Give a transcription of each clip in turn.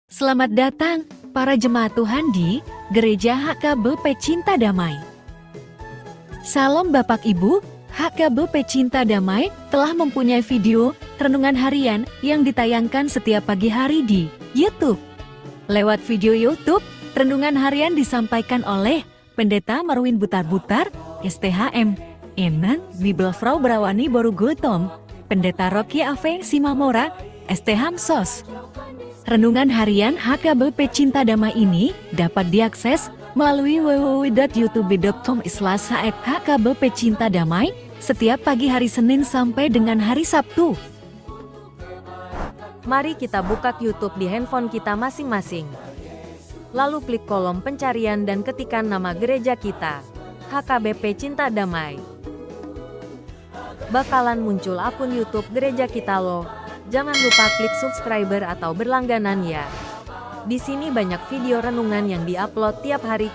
Selamat datang, para jemaat Tuhan di Gereja HKBP Cinta Damai. Salam Bapak Ibu, HKBP Cinta Damai telah mempunyai video renungan harian yang ditayangkan setiap pagi hari di YouTube. Lewat video YouTube, renungan harian disampaikan oleh Pendeta Marwin Butar-Butar, STHM, Enan Bibelfrau Berawani Borugotom, Pendeta Rocky Ave Simamora, STHM SOS. Renungan harian HKBP Cinta Damai ini dapat diakses melalui www.youtube.com/HKBP Cinta Damai setiap pagi hari Senin sampai dengan hari Sabtu. Mari kita buka YouTube di handphone kita masing-masing. Lalu klik kolom pencarian dan ketikkan nama gereja kita, HKBP Cinta Damai. Bakalan muncul akun YouTube gereja kita loh. Jangan lupa klik subscriber atau berlangganan ya. Di sini banyak video renungan yang diupload tiap hari.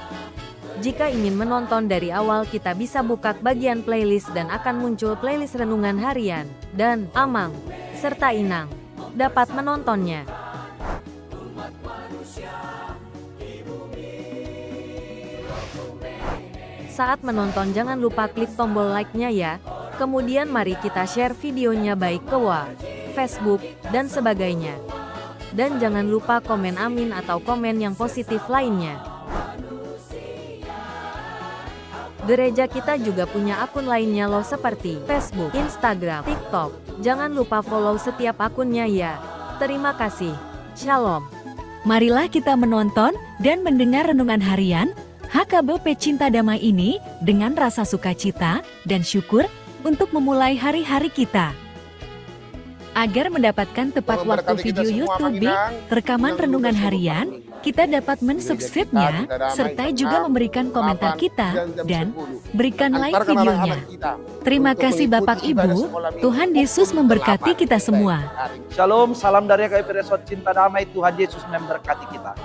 Jika ingin menonton dari awal, kita bisa buka bagian playlist dan akan muncul playlist renungan harian dan Amang serta Inang. Dapat menontonnya. Saat menonton jangan lupa klik tombol like-nya ya. Kemudian mari kita share videonya baik ke Facebook, dan sebagainya. Dan jangan lupa komen amin atau komen yang positif lainnya. Gereja kita juga punya akun lainnya loh seperti Facebook, Instagram, TikTok. Jangan lupa follow setiap akunnya ya. Terima kasih. Shalom. Marilah kita menonton dan mendengar renungan harian HKBP Cinta Damai ini dengan rasa sukacita dan syukur untuk memulai hari-hari kita. Agar mendapatkan tepat waktu video YouTube rekaman renungan harian, kita dapat mensubscribe-nya, serta juga memberikan komentar kita, dan berikan like videonya. Terima kasih Bapak Ibu, Tuhan Yesus memberkati kita semua. Shalom, salam dari KPP Resort Cinta Damai, Tuhan Yesus memberkati kita.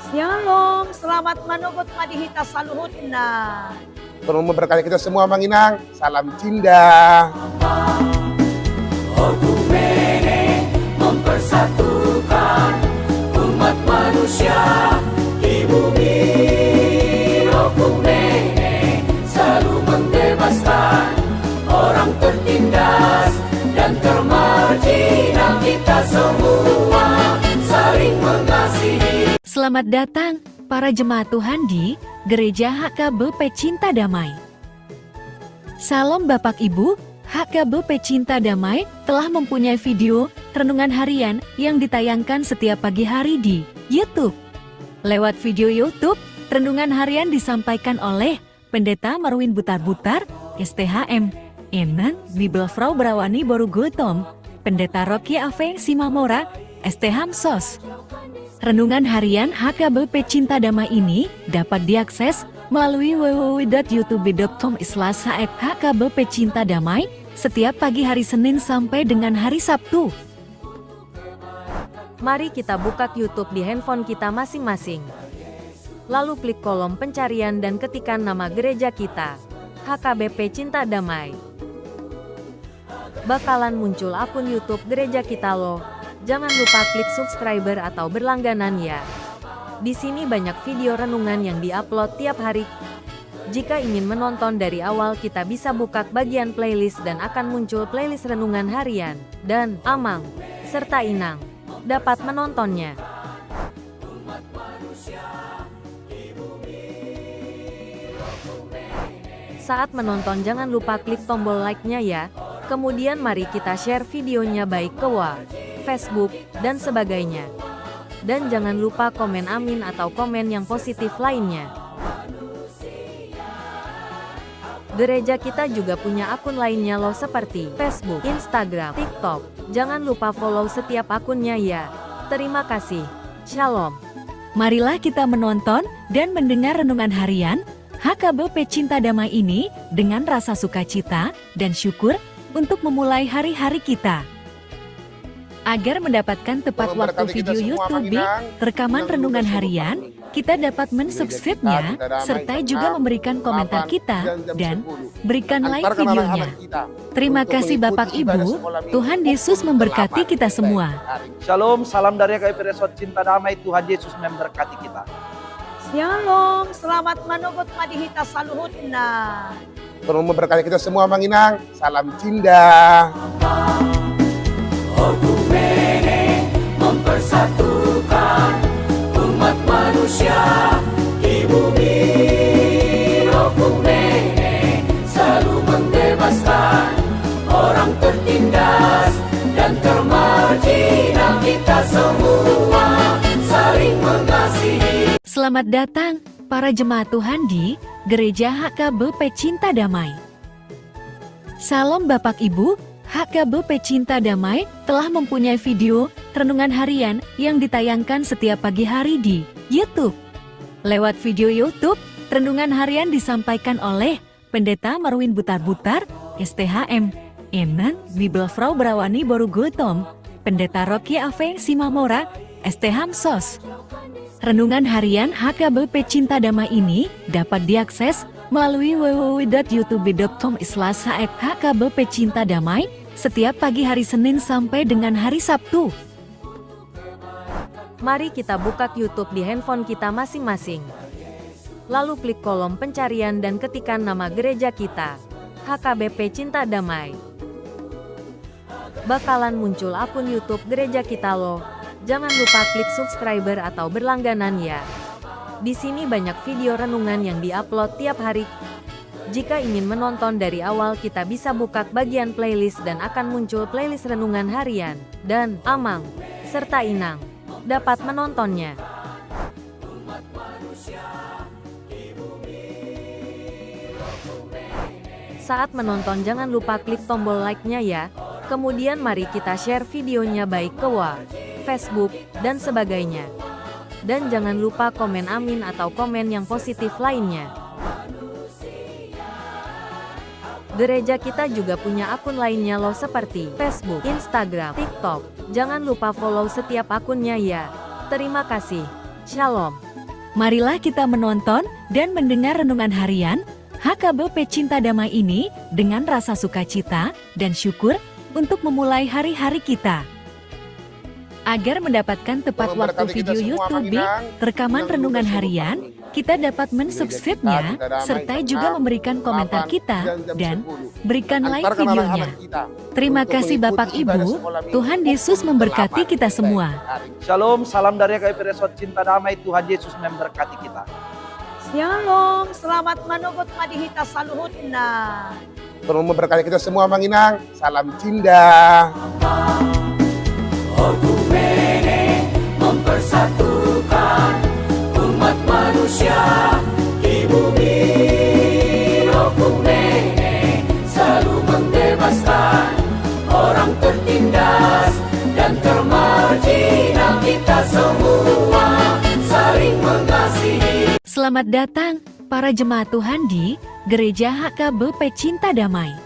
Shalom, selamat menunggu madihita saluhutna. Tuhan memberkati kita semua, Mang Inang. Salam cinta. Okumene mempersatukan umat manusia di bumi. Okumene selalu membebaskan orang tertindas dan termarginal. Kita semua saling mengasihi. Selamat datang, para jemaat Tuhan di Gereja HKBP Cinta Damai. Salam Bapak Ibu, HKBP Cinta Damai telah mempunyai video renungan harian yang ditayangkan setiap pagi hari di YouTube. Lewat video YouTube, renungan harian disampaikan oleh Pendeta Marwin Butar-Butar, STHM, Enan Bibelfrau Berawani Borugotom, Pendeta Rocky Ave Simamora, STHM SOS. Renungan harian HKBP Cinta Damai ini dapat diakses melalui www.youtube.com/HKBP Cinta Damai setiap pagi hari Senin sampai dengan hari Sabtu. Mari kita buka YouTube di handphone kita masing-masing. Lalu klik kolom pencarian dan ketikkan nama gereja kita, HKBP Cinta Damai. Bakalan muncul akun YouTube gereja kita loh. Jangan lupa klik subscriber atau berlangganan ya. Di sini banyak video renungan yang diupload tiap hari. Jika ingin menonton dari awal, kita bisa buka bagian playlist dan akan muncul playlist renungan harian dan Amang serta Inang. Dapat menontonnya. Saat menonton jangan lupa klik tombol like-nya ya. Kemudian mari kita share videonya baik ke Facebook, dan sebagainya. Dan jangan lupa komen amin atau komen yang positif lainnya. Gereja kita juga punya akun lainnya loh seperti Facebook, Instagram, TikTok. Jangan lupa follow setiap akunnya ya. Terima kasih. Shalom. Marilah kita menonton dan mendengar renungan harian HKBP Cinta Damai ini dengan rasa sukacita dan syukur untuk memulai hari-hari kita. Agar mendapatkan tepat waktu Memberkati kita video semua, YouTube, Manginang. rekaman Dengan renungan seluruh harian, kami. kita dapat mensubscribe-nya, Kita damai, serta jam juga 6, memberikan komentar 8, kita, jam dan 10. berikan like Antarkan videonya. anak-anak kita Terima untuk kasih mengikuti Bapak ibadah Ibu, sekolah minggu Tuhan Yesus pukul memberkati 8 kita semua. hari. Shalom, salam dari KPP Resort Cinta Damai. Tuhan Yesus memberkati kita. Shalom, selamat manunggut madihita saluhutna. Tuhan memberkati kita semua, Manginang. Salam Cinda. Okumene mempersatukan umat manusia di bumi. Okumene selalu membebaskan orang tertindas dan termarginal. Kita semua saling mengasihi. Selamat datang, para jemaat Tuhan di Gereja HKBP Cinta Damai. Salam Bapak Ibu, HKBP Cinta Damai telah mempunyai video renungan harian yang ditayangkan setiap pagi hari di YouTube. Lewat video YouTube, renungan harian disampaikan oleh Pendeta Marwin Butar-Butar, STHM, Enan Bibelfrau Brawani Borugotom, Pendeta Rocky Ave Simamora, STHM SOS. Renungan harian HKBP Cinta Damai ini dapat diakses melalui www.youtube.com/HKBP Cinta Damai setiap pagi hari Senin sampai dengan hari Sabtu. Mari kita buka YouTube di handphone kita masing-masing. Lalu klik kolom pencarian dan ketikkan nama gereja kita, HKBP Cinta Damai. Bakalan muncul akun YouTube gereja kita loh. Jangan lupa klik subscriber atau berlangganan ya. Di sini banyak video renungan yang diupload tiap hari. Jika ingin menonton dari awal, kita bisa buka bagian playlist dan akan muncul playlist renungan harian dan Amang serta Inang. Dapat menontonnya. Saat menonton jangan lupa klik tombol like-nya ya. Kemudian mari kita share videonya baik ke WA, Facebook, dan sebagainya. Dan jangan lupa komen amin atau komen yang positif lainnya. Gereja kita juga punya akun lainnya loh seperti Facebook, Instagram, TikTok. Jangan lupa follow setiap akunnya ya. Terima kasih. Shalom. Marilah kita menonton dan mendengar renungan harian HKBP Cinta Damai ini dengan rasa sukacita dan syukur untuk memulai hari-hari kita. Agar mendapatkan tepat waktu Memberkati kita video semua, YouTube, Manginang. rekaman Dengan renungan seluruh harian, kami. kita dapat mensubscribe-nya, Kita damai, serta jam juga 6, memberikan komentar 8, kita, jam dan 10. berikan like Antarkan videonya. anak-anak kita Terima untuk kasih mengikuti Bapak ibadah Ibu, sekolah minggu Tuhan Yesus pukul memberkati 8 kita semua. hari. Shalom, salam dari KPP Resort Cinta Damai. Tuhan Yesus memberkati kita. Shalom, selamat manunggut madihita saluhutna. Tuhan memberkati kita semua, Manginang. Salam Cinda. Okumene mempersatukan umat manusia di bumi. Okumene selalu membebaskan orang tertindas dan termarginal. Kita semua saling mengasihi. Selamat datang, para jemaat Tuhan di Gereja HKBP Cinta Damai.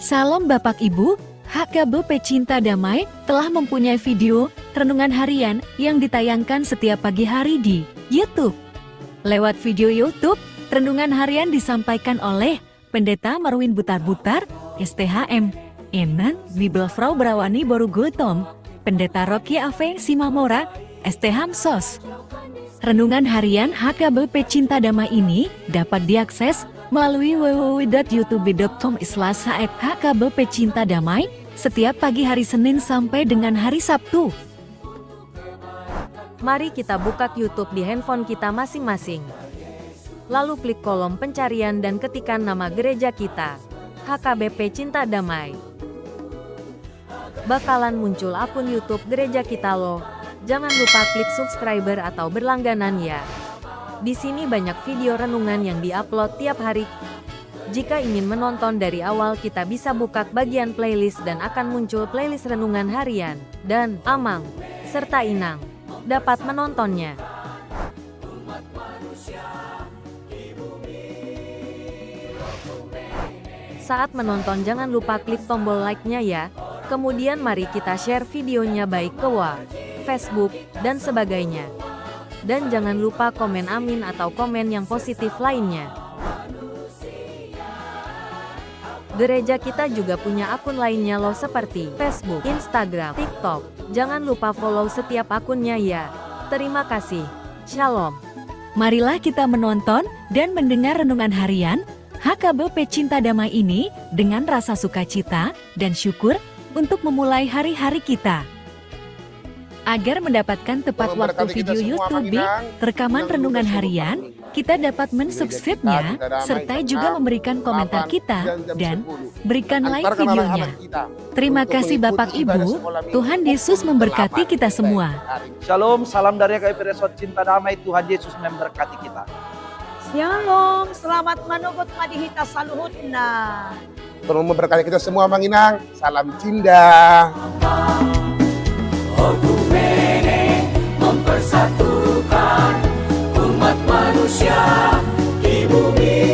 Salam Bapak Ibu, HKBP Cinta Damai telah mempunyai video renungan harian yang ditayangkan setiap pagi hari di YouTube. Lewat video YouTube, renungan harian disampaikan oleh Pendeta Marwin Butar-Butar, STHM, Enan Bibelfrau Brawani Borugotom, Pendeta Rocky Ave Simamora, STHM SOS. Renungan harian HKBP Cinta Damai ini dapat diakses melalui www.youtube.com/HKBP Cinta Damai setiap pagi hari Senin sampai dengan hari Sabtu. Mari kita buka YouTube di handphone kita masing-masing. Lalu klik kolom pencarian dan ketikkan nama gereja kita, HKBP Cinta Damai. Bakalan muncul akun YouTube gereja kita loh. Jangan lupa klik subscriber atau berlangganan ya. Di sini banyak video renungan yang diupload tiap hari. Jika ingin menonton dari awal, kita bisa buka bagian playlist dan akan muncul playlist renungan harian dan Amang serta Inang. Dapat menontonnya. Saat menonton jangan lupa klik tombol like-nya ya. Kemudian mari kita share videonya baik ke WhatsApp, Facebook, dan sebagainya. Dan jangan lupa komen amin atau komen yang positif lainnya. Gereja kita juga punya akun lainnya loh seperti Facebook, Instagram, TikTok. Jangan lupa follow setiap akunnya ya. Terima kasih. Shalom. Marilah kita menonton dan mendengar renungan harian HKBP Cinta Damai ini dengan rasa sukacita dan syukur untuk memulai hari-hari kita. Agar mendapatkan tepat waktu video YouTube, rekaman renungan harian, kita dapat mensubscribe-nya, serta juga memberikan komentar kita, dan berikan like videonya. Terima kasih Bapak Ibu, Tuhan Yesus memberkati kita semua. Shalom, salam dari KPP Resort Cinta Damai, Tuhan Yesus memberkati kita. Shalom, selamat menugut madihita saluhutna. Tuhan memberkati kita semua Manginang. Salam Cinda. Okumene mempersatukan umat manusia di bumi.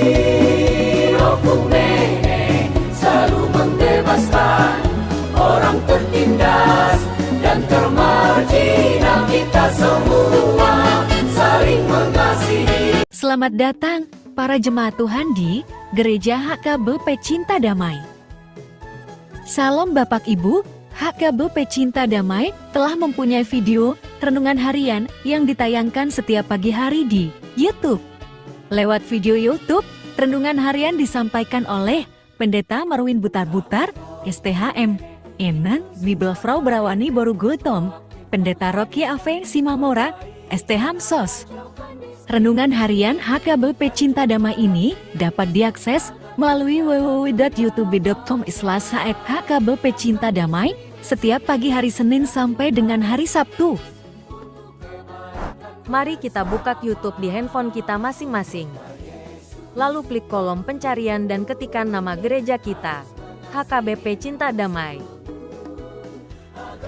Okumene selalu membebaskan orang tertindas dan termarginal. Kita semua saling mengasihi. Selamat datang para jemaat Tuhan di Gereja HKBP Cinta Damai. Salam Bapak Ibu, HKBP Cinta Damai telah mempunyai video renungan harian yang ditayangkan setiap pagi hari di YouTube. Lewat video YouTube, renungan harian disampaikan oleh Pendeta Marwin Butar-Butar, STHM, Enan Bibelfrau Brawani Borugotom, Pendeta Rocky Ave Simamora, STHM SOS. Renungan harian HKBP Cinta Damai ini dapat diakses melalui www.youtube.com/HKBP Cinta Damai setiap pagi hari Senin sampai dengan hari Sabtu. Mari kita buka YouTube di handphone kita masing-masing. Lalu klik kolom pencarian dan ketikkan nama gereja kita, HKBP Cinta Damai.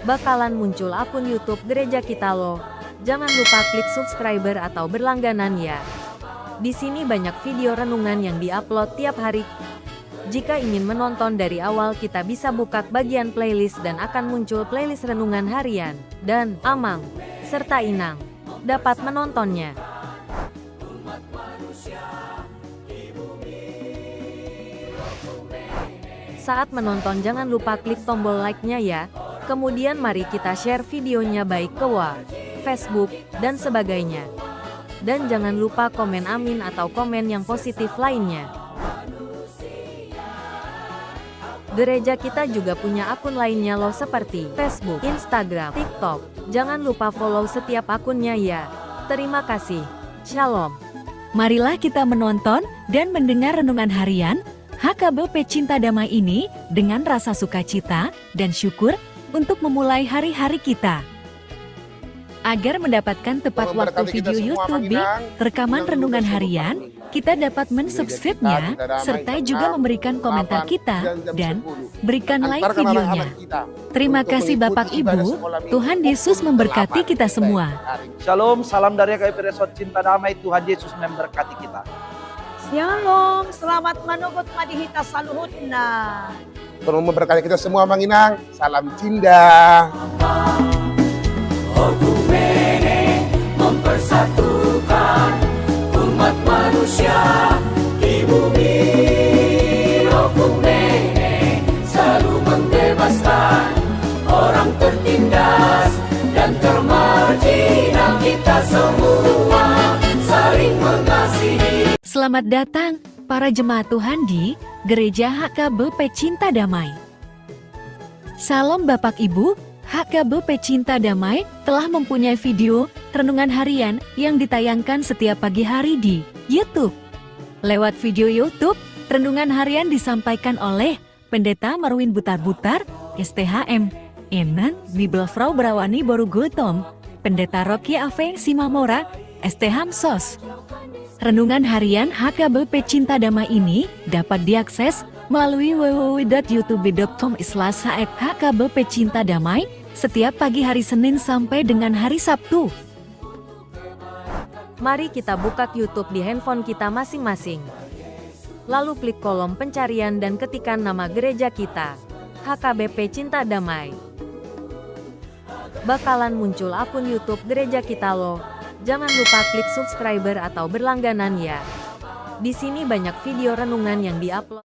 Bakalan muncul akun YouTube gereja kita loh. Jangan lupa klik subscriber atau berlangganan ya. Di sini banyak video renungan yang diupload tiap hari. Jika ingin menonton dari awal, kita bisa buka bagian playlist dan akan muncul playlist renungan harian dan Amang serta Inang. Dapat menontonnya. Saat menonton jangan lupa klik tombol like-nya ya. Kemudian mari kita share videonya baik ke WhatsApp, Facebook, dan sebagainya. Dan jangan lupa komen amin atau komen yang positif lainnya. Gereja kita juga punya akun lainnya loh seperti Facebook, Instagram, TikTok. Jangan lupa follow setiap akunnya ya. Terima kasih. Shalom. Marilah kita menonton dan mendengar renungan harian HKBP Cinta Damai ini dengan rasa sukacita dan syukur untuk memulai hari-hari kita. Agar mendapatkan tepat waktu video YouTube, rekaman renungan harian, kita dapat mensubscribe-nya, serta juga memberikan komentar kita, dan berikan like videonya. Terima kasih Bapak Ibu, Tuhan Yesus memberkati kita semua. Shalom, salam dari KPP Resort Cinta Damai, Tuhan Yesus memberkati kita. Shalom, selamat menugut madihita saluhutna. Tuhan memberkati kita semua Manginang. Salam Cinda. Okumene mempersatukan umat manusia di bumi. Okumene selalu membebaskan orang tertindas dan termarginal. Kita semua saling mengasihi. Selamat datang para jemaat Tuhan di Gereja HKBP Cinta Damai. Salam Bapak Ibu, HKBP Cinta Damai telah mempunyai video renungan harian yang ditayangkan setiap pagi hari di YouTube. Lewat video YouTube, renungan harian disampaikan oleh Pendeta Marwin Butar-Butar, STHM, Enan Bibelfrau Brawani Borugotom, Pendeta Rocky Ave Simamora, STHM SOS. Renungan harian HKBP Cinta Damai ini dapat diakses melalui www.youtube.com/HKBP Cinta Damai setiap pagi hari Senin sampai dengan hari Sabtu. Mari kita buka YouTube di handphone kita masing-masing. Lalu klik kolom pencarian dan ketikkan nama gereja kita, HKBP Cinta Damai. Bakalan muncul akun YouTube Gereja Kita loh. Jangan lupa klik subscriber atau berlangganan ya. Di sini banyak video renungan yang diupload.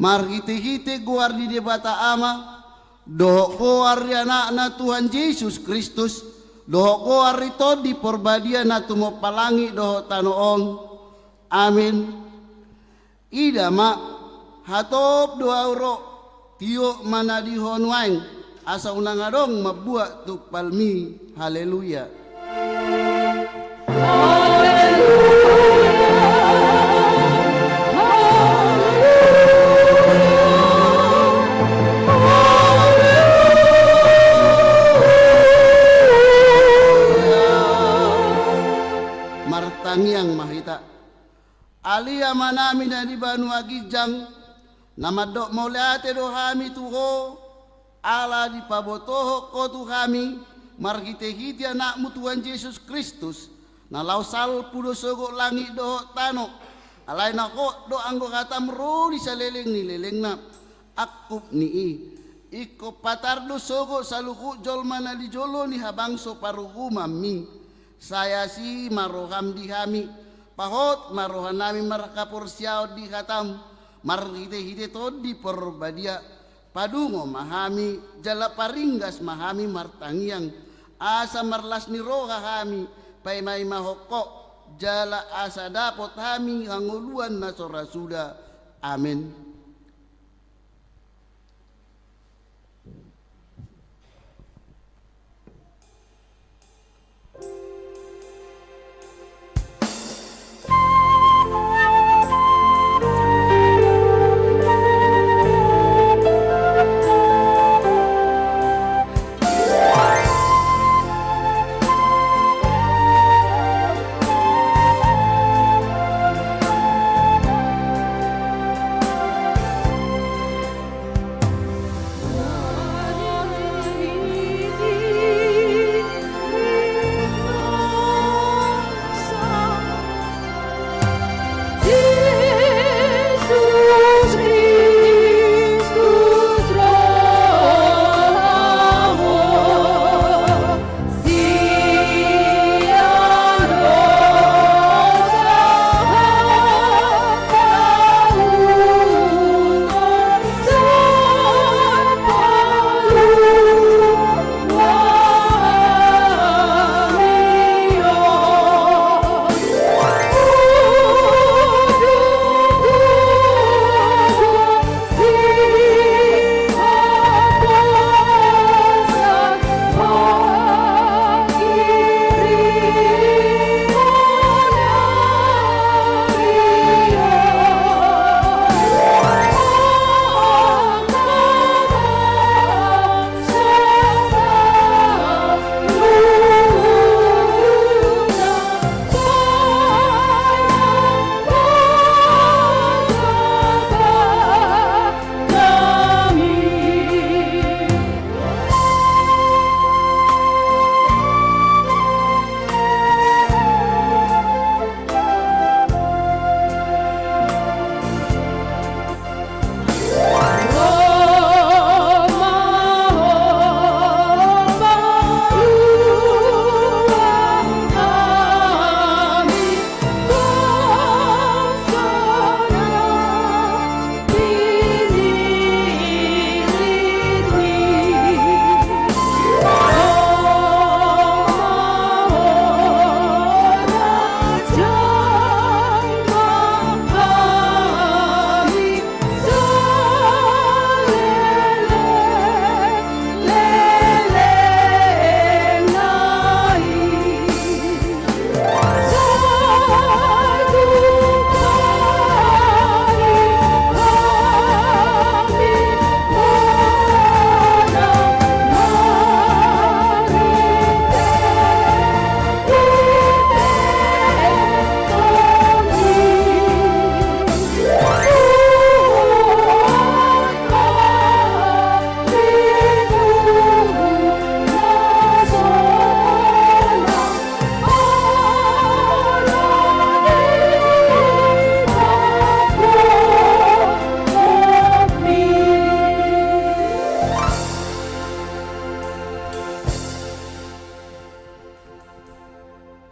marhite-hite guar di debata ama, doho koar anak na Tuhan Yesus Kristus, doho koar itu di porbadia na tumo palangi doho tanoong. Amin. Ida mak hatop 2 euro tiyo manadihon waing asa unang adong mabuat tu palmi. Haleluya. Martangiang mahita alia manami na di banu agijang namadok mauleate do hami tuho ala di pabotoho ko tu kami marhite-hite anakmu Tuhan Yesus Kristus na lausal pudo sogo langit do tano alay na ko do anggo katam ro di saleleng ni leleng na akup ni iko patardo sogo saluku jolma na di jolo ni habangso paruhu mami saya si maroham di kami pahot marohan nami marakapur siyaw di katam marhite-hite to di porbadia padungo mahami jala paringgas mahami martangiang asa marlas ni roha kami pay may mahoko jala asa dapot kami hanguluan na sorasuda. Amin.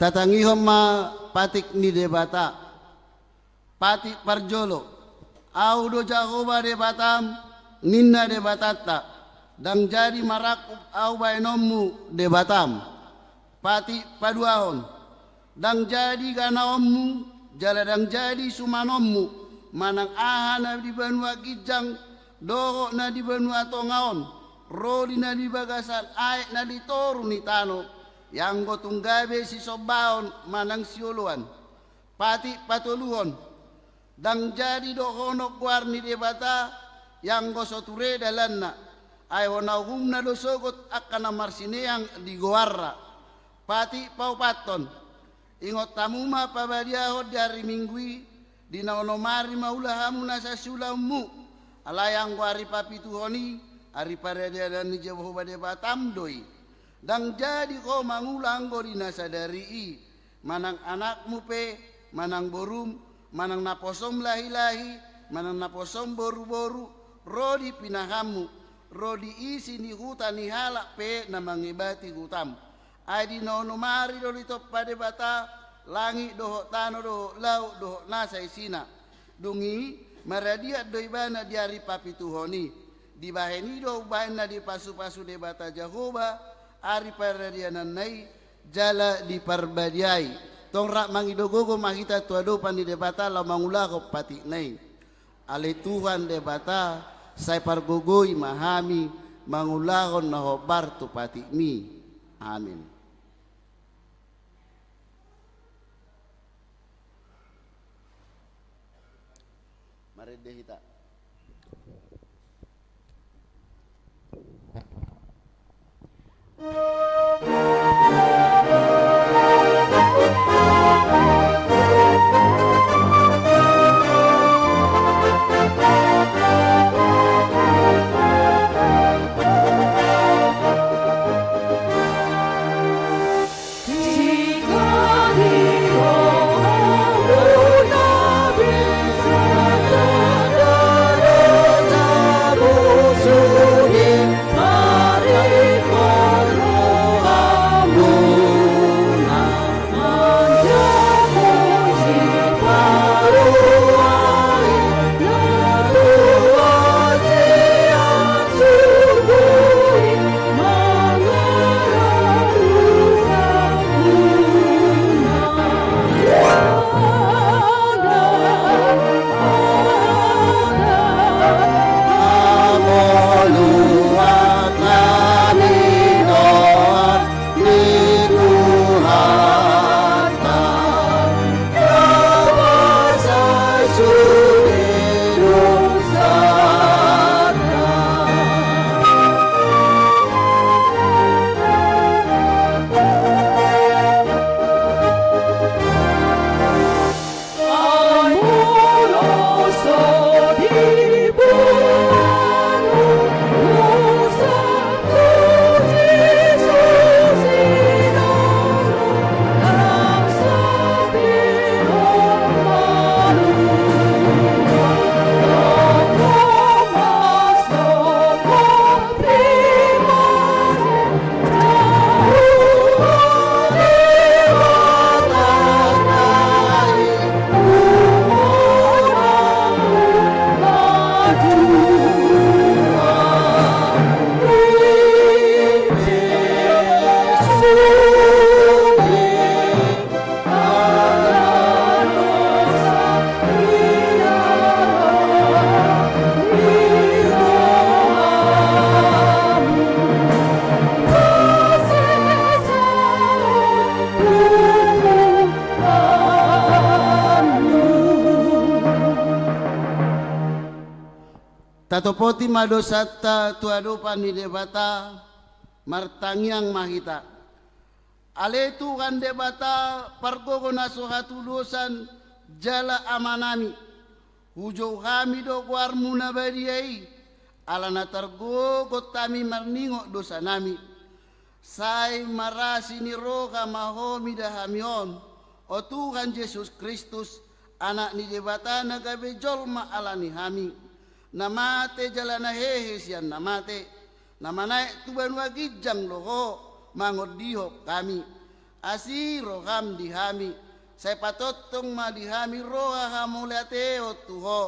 tatangihom ma patik ni debata patik parjolo au do Jahoba de batam ninna de batata dang jadi marakup au bainommu de batam pati paduahon dang jadi ganaommu jala dang jadi sumanommu manang ahana di Banua Gijang doho na di Banua Tongaon rodi na di Bagasan aek na di Toru ni Tano yang gotunggabe si Sobaon manang siuluan pati patuluhon dang jadi dohono kuarni de bata yang gosoture dalanna ay honahumna do sogot akana marsineang di goarra pati paupaton ingot tamuma pabadiaho dari minggui di naonomari maulahamu nasa sulamu alayang wari papi tuhoni ari paradiadan ni Jehovah de batam doi dang jadi ko mangulang gori nasa dari manang anakmu pe manang borum manang naposom lahi-lahi manang naposom boru-boru rodi pinahamu rodi isi ni hutan ni halak pe na mangibati hutam adi nono mari do litop pade bata langit doho tano doho lau doho nasa isina dungi maradia do ibana diari papi tuhoni di baheni do bahena di pasu-pasu de bata Jahoba ari paradianan nai jala di parbadiai tong rak mangidogogo mahita tuado pandi de bata la mangulago pati nai ale Tuhan de bata sai pargogoi mahami mangulahon na hobar tu pati mi amin. Mari dehita. Tatopoti madosata tuado pani debata martangiang mahita. Ale Tuhan debata pargogo nasuhatu dosan jala amanami. Hujau kami do kuarmu nabadiai. Alana targogo tami marningo dosa nami. Sai marasi ni roha mahomi dahamion. O Tuhan Yesus Kristus anak ni debata nagabe jolma alani hami. Namate jalana hehe sian namate namanae tu Banua Gijang loho mangod diho kami asi roham dihami saya patotong ma dihami roha hamulateo tuho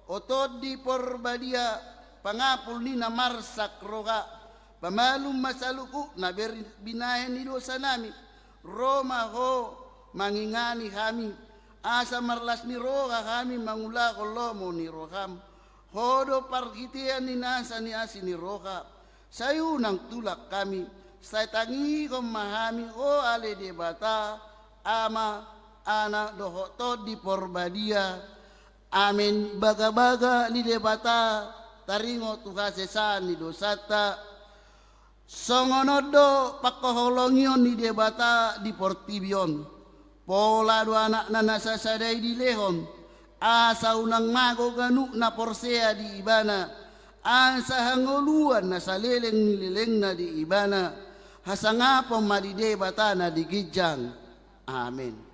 otod di porbadia, pangapul ni na marsak roga, pamalum masaluku na binahen ni dosa nami, Roma ho mangingani kami, asa marlas ni roga kami mangula kolomo ni roham, hodo parkitian ni nasa ni asin ni roga, sayu nang tulak kami, say tangi ko mahami o ale de bata, ama anak dohotod di porbadia, amin baga-baga ni de bata, taringo tuhasesan ni dosata, songonodo pakoholongion ni debata di portibion. Pola dua anak nasa sadai di lehon. Asa unang mago ganu na porsea di ibana. Asa hangoluan na saleleng nileleng na di ibana. Hasangapom ma di debata na di gijang. Amen.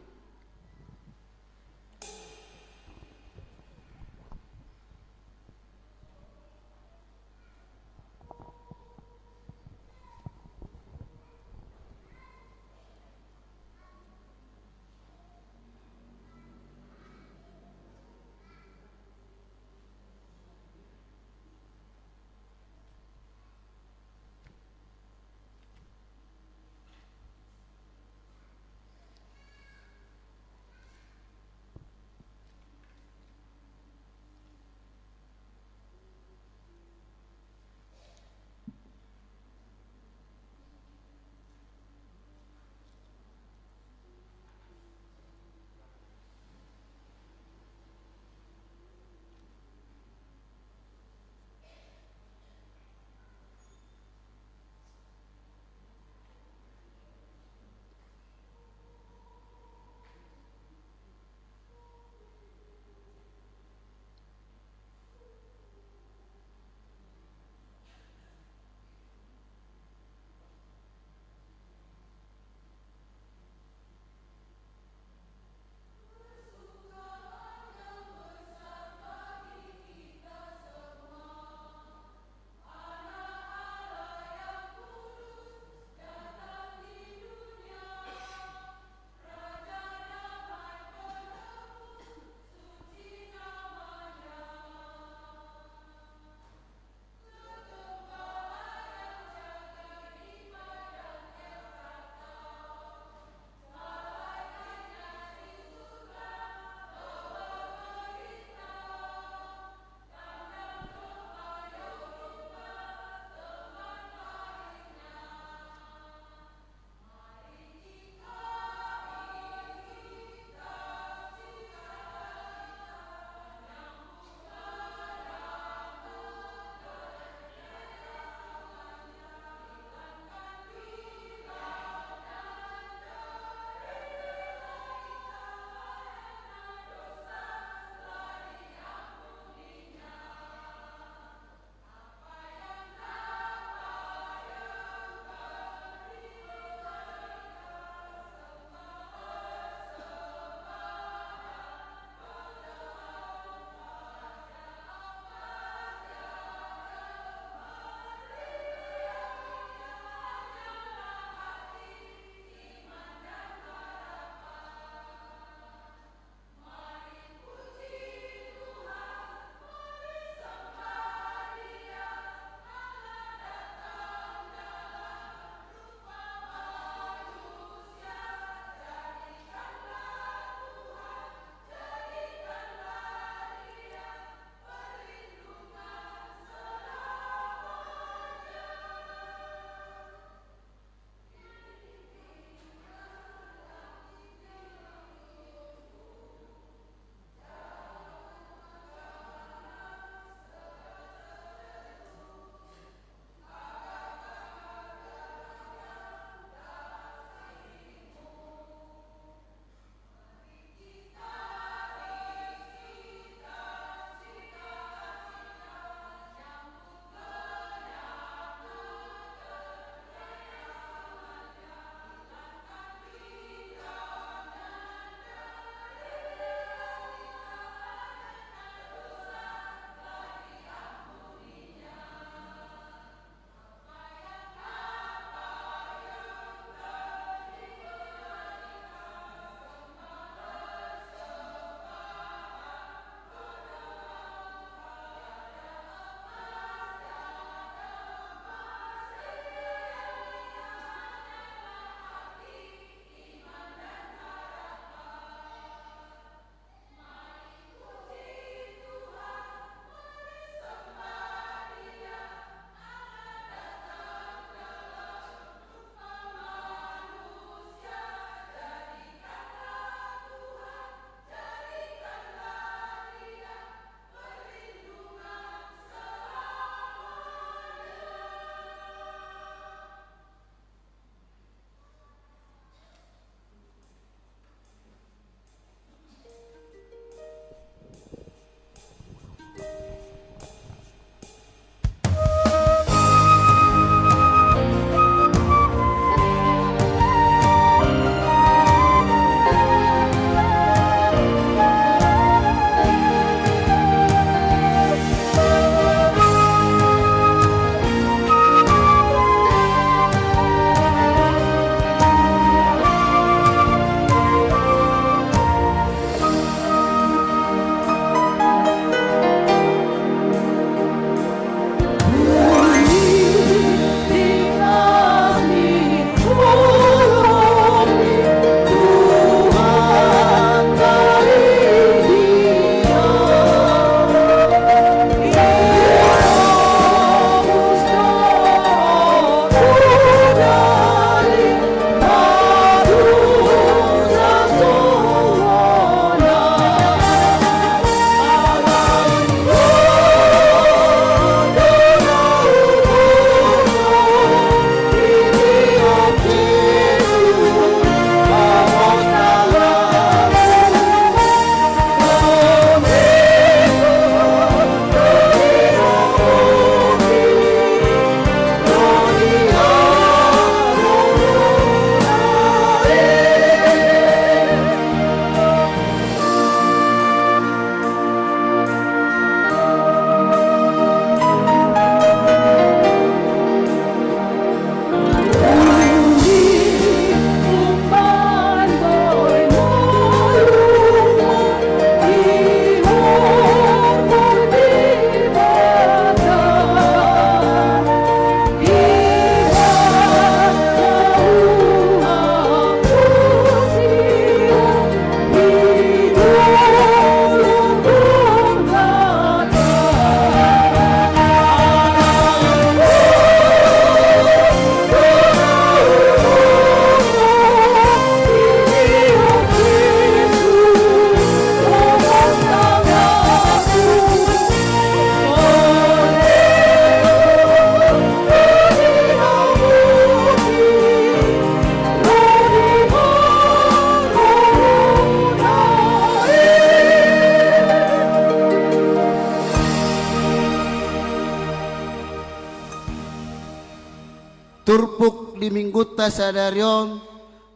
di minggu tasadarion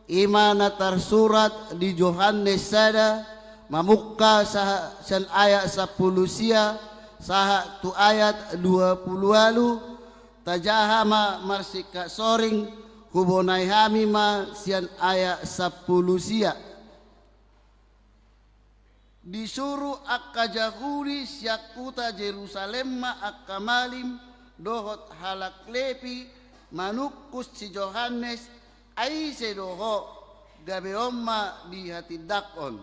imana tersurat di Yohanes sada mamuka san ayat 10 sia saha tu ayat 20 lalu tajahama marsika soring hubonai hami ma sian ayat 10 sia disuruh akka Yahudi siakuta Jerusalem ma akka malim dohot halak lepi manukus si Yohanes ai sedoho gabe omma di hati dakon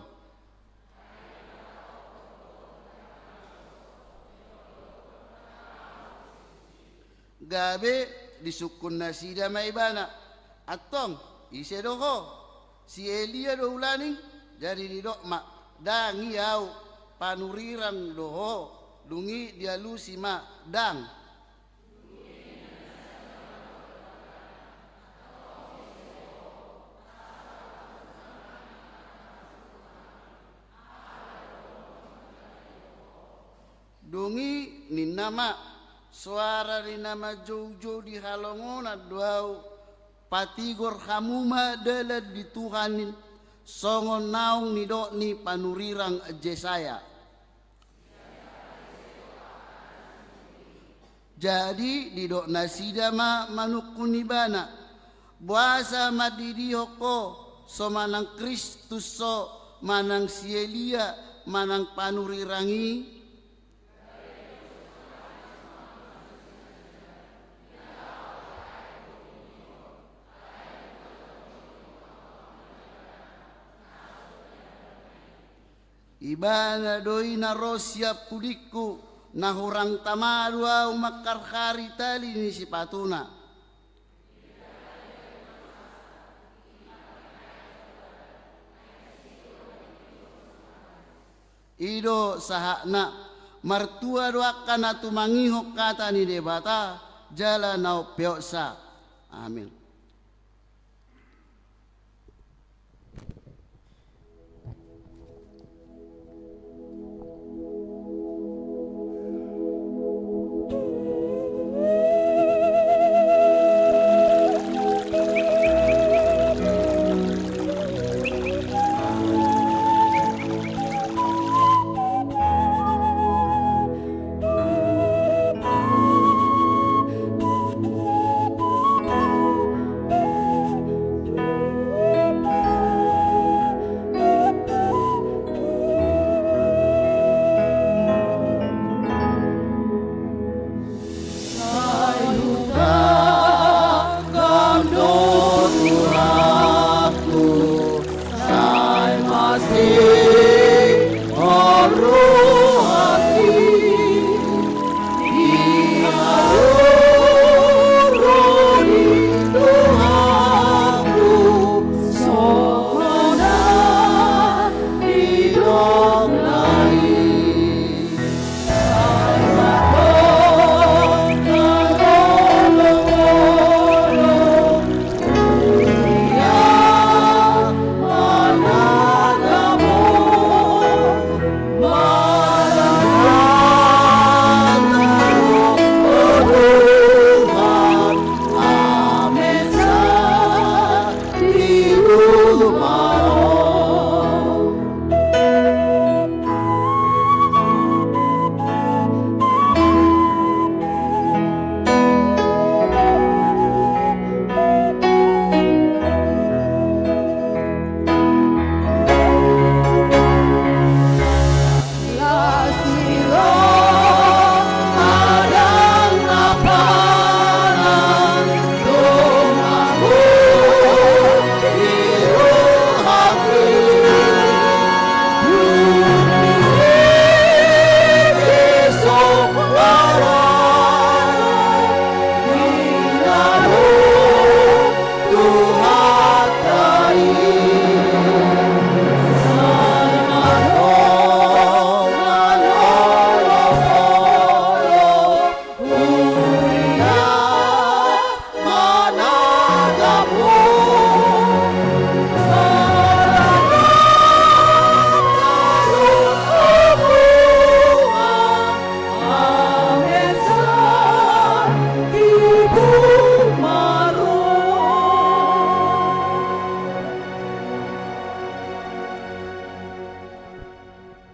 gabe disukun nasida maibana atong ise doho si Elia do ulaning jadi di dokma dangi au panurirang doho dungi dialu sima dang dungi ni nama suara di nama jojo di halongona duau patigor hamuma dalat di Tuhanin songon naung ni dok ni panurirang Jesaya. Jadi di dok nasida ma manukuni bana buasa madidihoko so manang Kristus so manang sielia manang panurirangi ibana doi na rosya pudiku na hurang tamadua umakar hari tali ni si patuna ido sahakna martua doakan atu mangihok kata ni debata jala nau peoksa amin.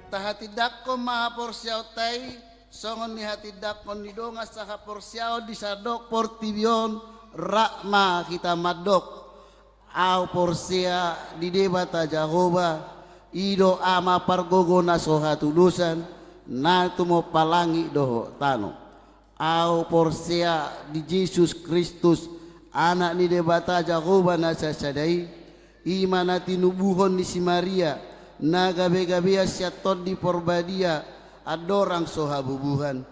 tahatidak ko mahaporsiaw tay, songon ni hatidak ko ni donga sa haporsiaw di sadok portibion, rakma kita madok, aw porsia di debata Jahoba, ido ama pargogo na sohatulusan, na tumo palangi doho tano. Aw porsia di Yesus Kristus, anak ni debata Jahoba na sasadai, imana tinubuhon ni si Maria, na gabi-gabi siatot di porbadia, adorang sohabubuhan.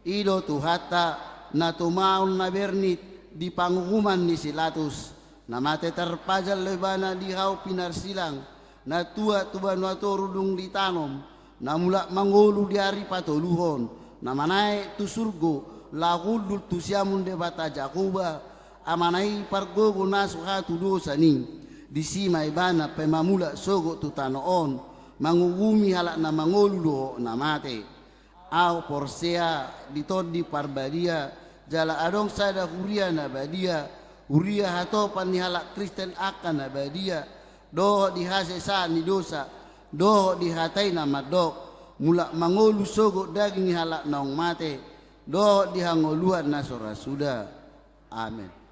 Ido tuhata na tumaon na bernit di panghuman ni silatus, na mate terpajal lebana di hau pinarsilang, na tua tuban wato rudung ditanom, na mulak mangolu di hari patoluhon, na manai tu surgo, lahudul tu siamun debata Jakoba, amanai pargogo nasu hatu dosa ning, di sima ibana pemamula sogo tu tanoon, mangugumi halak na mangolu do na mate. Au porsea ditodi parbadia, jala adong sada huria na badia, huria hatopan ni halak Kristen akan na badia, doho dihasesa ni dosa, doho dihatai na madok, mulak mangolu sogo daging halak naong mate, doho dihangoluan na sorasuda. Amin.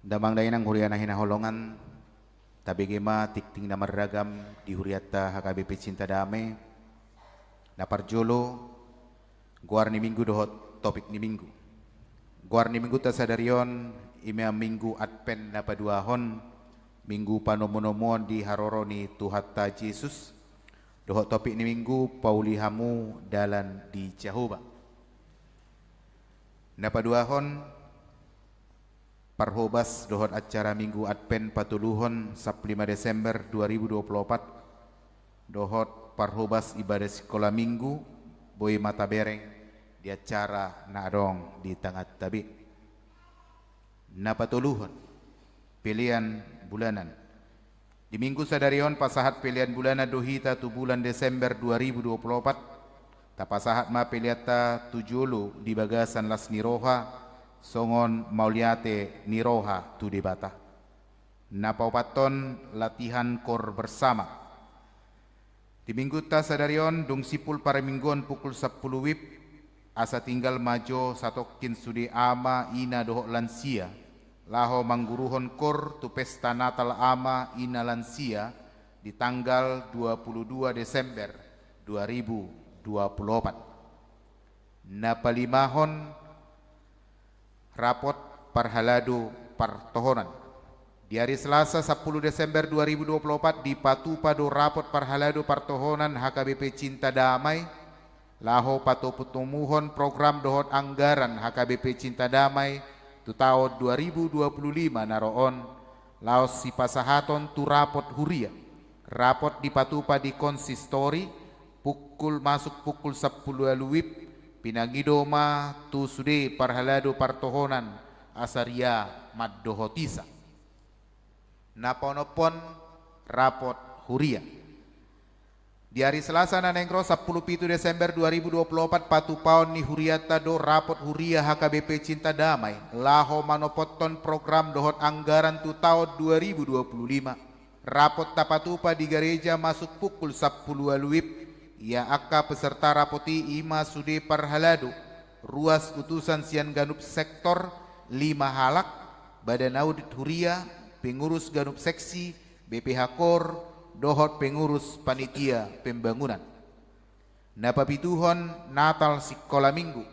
Damang dainang huriana hinaholongan tabigima tikting na maragam di huriata HKBP Cinta Damai naparjolo guar ni minggu dohot topik ni minggu guar ni minggu tasadarion imea minggu adpen na paduahon minggu panomonomon di haroro ni Tuhatta Yesus dohot topik ni minggu paulihamu dalan di Jehovah na paduahon parhobas dohot acara minggu adpen patuluhon 15 Desember 2024 dohot parhobas ibadah sekolah minggu boy mata bereng di acara nadong di tengah tabi na patuluhon pilihan bulanan di minggu sadarion pasahat pilihan bulanan dohita tu bulan Desember 2024 tapasahat ma piliata tujulu di bagasan las niroha songon mauliate niroha tu debata napaupaton latihan kor bersama di minggu ta sadarion dung sipul para mingguan pukul 10 wib asa tinggal majo satokin sudi ama ina dohok lansia laho mangguruhon kor tu pesta natal ama ina lansia di tanggal 22 Desember 2024 napalimahon rapot parhaladu partohonan di hari Selasa 10 Desember 2024 di Patupado rapot parhaladu partohonan HKBP Cinta Damai laho patoputumuhon program dohot anggaran HKBP Cinta Damai tu tahun 2025 naroon laos si pasahaton tu rapot huria rapot di Patupa di konsistori masuk pukul 10 wib pinagidoma tu sude parhalado partohonan asaria maddohotisa naponopon rapot huria di hari Selasa nanengro 10 Desember 2024 patupaon ni huriata do rapot huria HKBP Cinta Damai laho manopoton program dohot anggaran tu tahun 2025 rapot tapatupa di gereja masuk pukul 10 wib ia akka peserta rapoti ima sude parhalado ruas utusan sian ganup sektor 5 halak badan audit huria pengurus ganup seksi BPH Kor dohot pengurus panitia pembangunan napapituhon natal sekolah minggu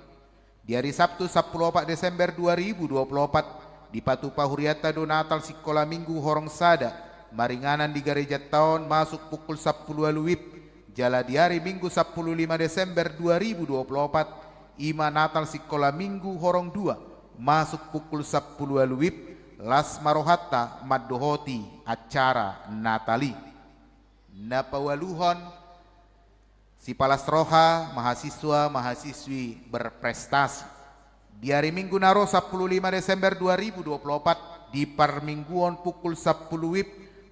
di hari Sabtu 14 Desember 2024 di Patupa huriata do natal sekolah minggu horong sada maringanan di gereja tahun masuk pukul 10 wib jala di hari Minggu 15 Desember 2024 ima natal sekolah minggu horong 2 masuk pukul 10 wib las marohatta maddohoti acara natali napawaluhon si palasroha mahasiswa-mahasiswi berprestasi di hari Minggu naro 15 Desember 2024 di parmingguan pukul 10 wib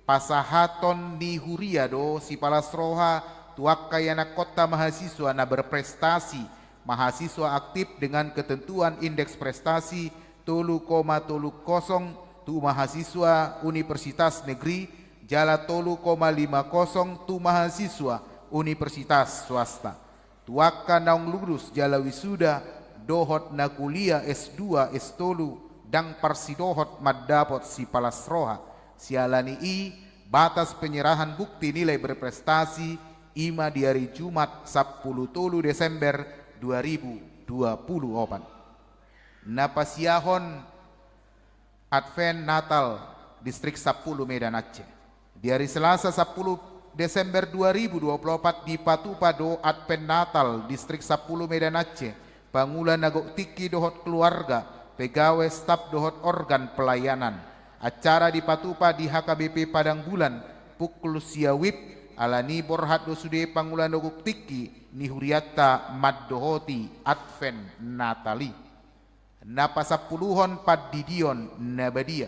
pasahaton di huriado si palasroha tuakkayana kota mahasiswa na berprestasi mahasiswa aktif dengan ketentuan indeks prestasi 3,30 tu mahasiswa Universitas Negeri jala 3,50 tu mahasiswa Universitas Swasta tuakka naung lulus jala wisuda dohot na kuliah S2 S3 dang parsidohot maddapot si palasroha sialani batas penyerahan bukti nilai berprestasi ima di hari Jumat 10 Desember 2024 napasiahon Advent Natal Distrik 10 Medan Aceh di hari Selasa 10 Desember 2024 di Patupado Advent Natal Distrik 10 Medan Aceh Pangulan Nagok Tiki dohot keluarga pegawai staf dohot organ pelayanan acara di Patupa di HKBP Padang Bulan pukul siawib alani borhat dosude pangulan doguk tiki ni huriata maddohoti Advent Natali napasapuluhon paddidion nabadia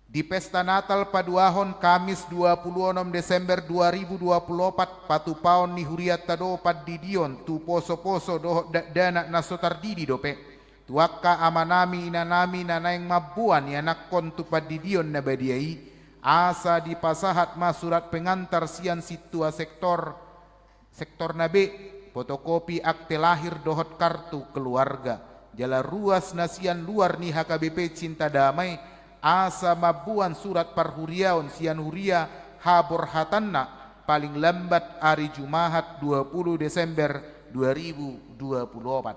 di pesta Natal paduahon Kamis 26 Desember 2024 patupaon ni huriata do paddidion tu poso-poso do dana nasotardidi dope tuakka amanami inanami nanaing mabuan yanakon tu paddidion nabadiai asa di pasahat masurat pengantar sian situa sektor nabe fotokopi akte lahir dohot kartu keluarga jala ruas nasian luar ni HKBP Cinta Damai asa mabuan surat parhuriaon sian huria habor hatanna paling lambat hari Jumaat 20 Desember 2024.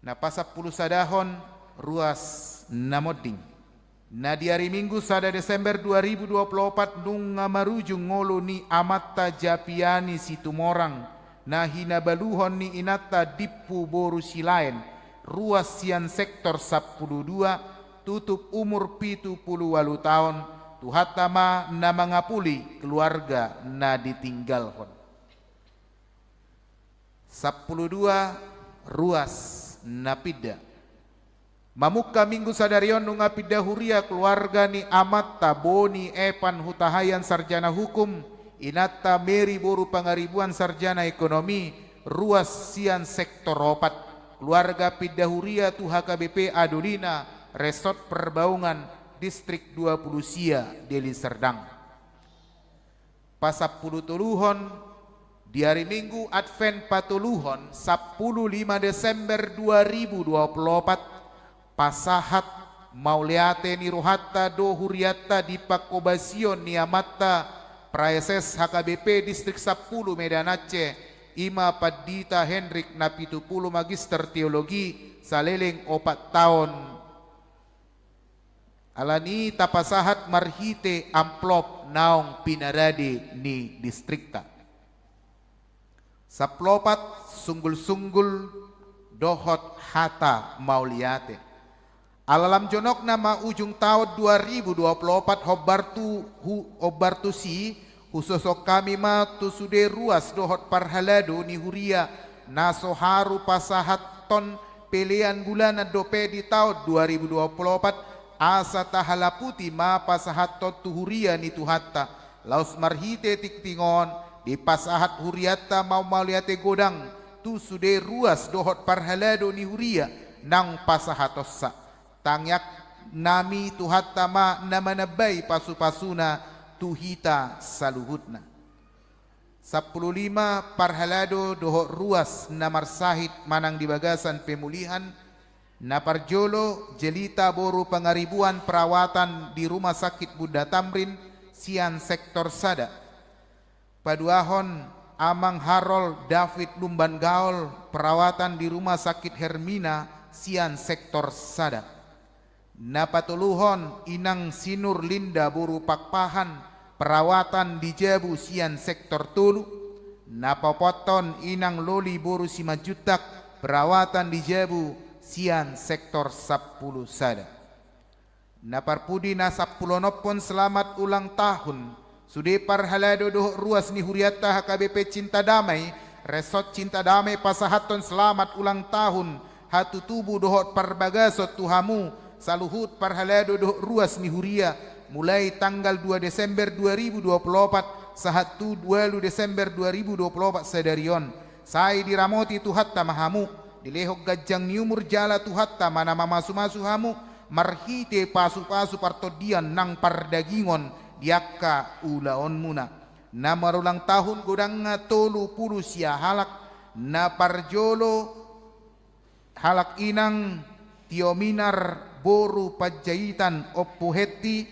Na pasap 10 sadahon ruas namoding. Na di hari Minggu sada Desember 2024 nung marujung ngolo ni amatta japiani situmorang na hinabaluhon ni inata dipu boru silain ruas sian sektor 12 tutup umur 78 tahun tuhatama na mangapuli keluarga na ditinggalhon. 12 ruas napida. Mamuka minggu sadarion nunga pida huria keluarga ni amatta boni epan hutahayan sarjana hukum inata meri boru pangaribuan sarjana ekonomi ruas sian sektor 4 keluarga pida huria tu HKBP Adolina Resort Perbaungan Distrik 20 Sia Deli Serdang. Pasap 10 tuluhon di hari Minggu Advent Patuluhon 15 Desember 2024 pasahat mauliate ni rohatta do huriatta di pakobasion ni amatta praeses HKBP Distrik 10 Medan Aceh Ima Padita Hendrik napitupulu Magister Teologi saleleng 4 tahun alani tapasahat marhite amplop naong pinarade ni distrikta. Saplopat sunggul-sunggul dohot hata mauliate. Alalam jonok nama ujung tahun 2024 hobartu si khususok kami ma tu sude ruas dohot parhalado ni huria naso haru pasahat ton pilihan bulan dope di tahun 2024 asa tahalaputi ma pasahat ton tu huria ni tuhatta laus marhite tiktingon di pasahat huriata mau mauliate godang tu sude ruas dohot parhalado ni huria nang pasahatossa tangyak nami tuhatta ma namanabai pasu-pasuna tuhita saluhutna. 15 parhalado dohot ruas namar sahid manang di bagasan pemulihan naparjolo jelita boru pangaribuan perawatan di rumah sakit Buddha Tamrin sian sektor sada. Paduahon Amang Harold David Lumban Gaul perawatan di rumah sakit Hermina sian sektor sada. Napatuluhon Inang Sinur Linda Buru Pakpahan perawatan di Jabu sian sektor tulu. Napapoton Inang Loli Buru Simajutak perawatan di Jabu sian sektor 10 sada. Naparpudi nasapulonopon selamat ulang tahun Sude parhalado doh ruas ni huriata HKBP Cinta Damai Resort Cinta Damai pasahaton selamat ulang tahun hatu tubuh dohot parbagasot tuhamu saluhut parhalado doh ruas ni huria mulai tanggal 2 Desember 2024 sahatu 2 Desember 2024 sadarion sai diramoti tuhatta mahamu dilehok gajang niumur jala tuhatta mana mamasu-masu hamu marhite pasu-pasu partodian nang pardagingon diakka ulaon muna na marulang tahun godang nga tolu pulu sia halak na parjolo halak inang tiominar boru pajaitan oppuhetti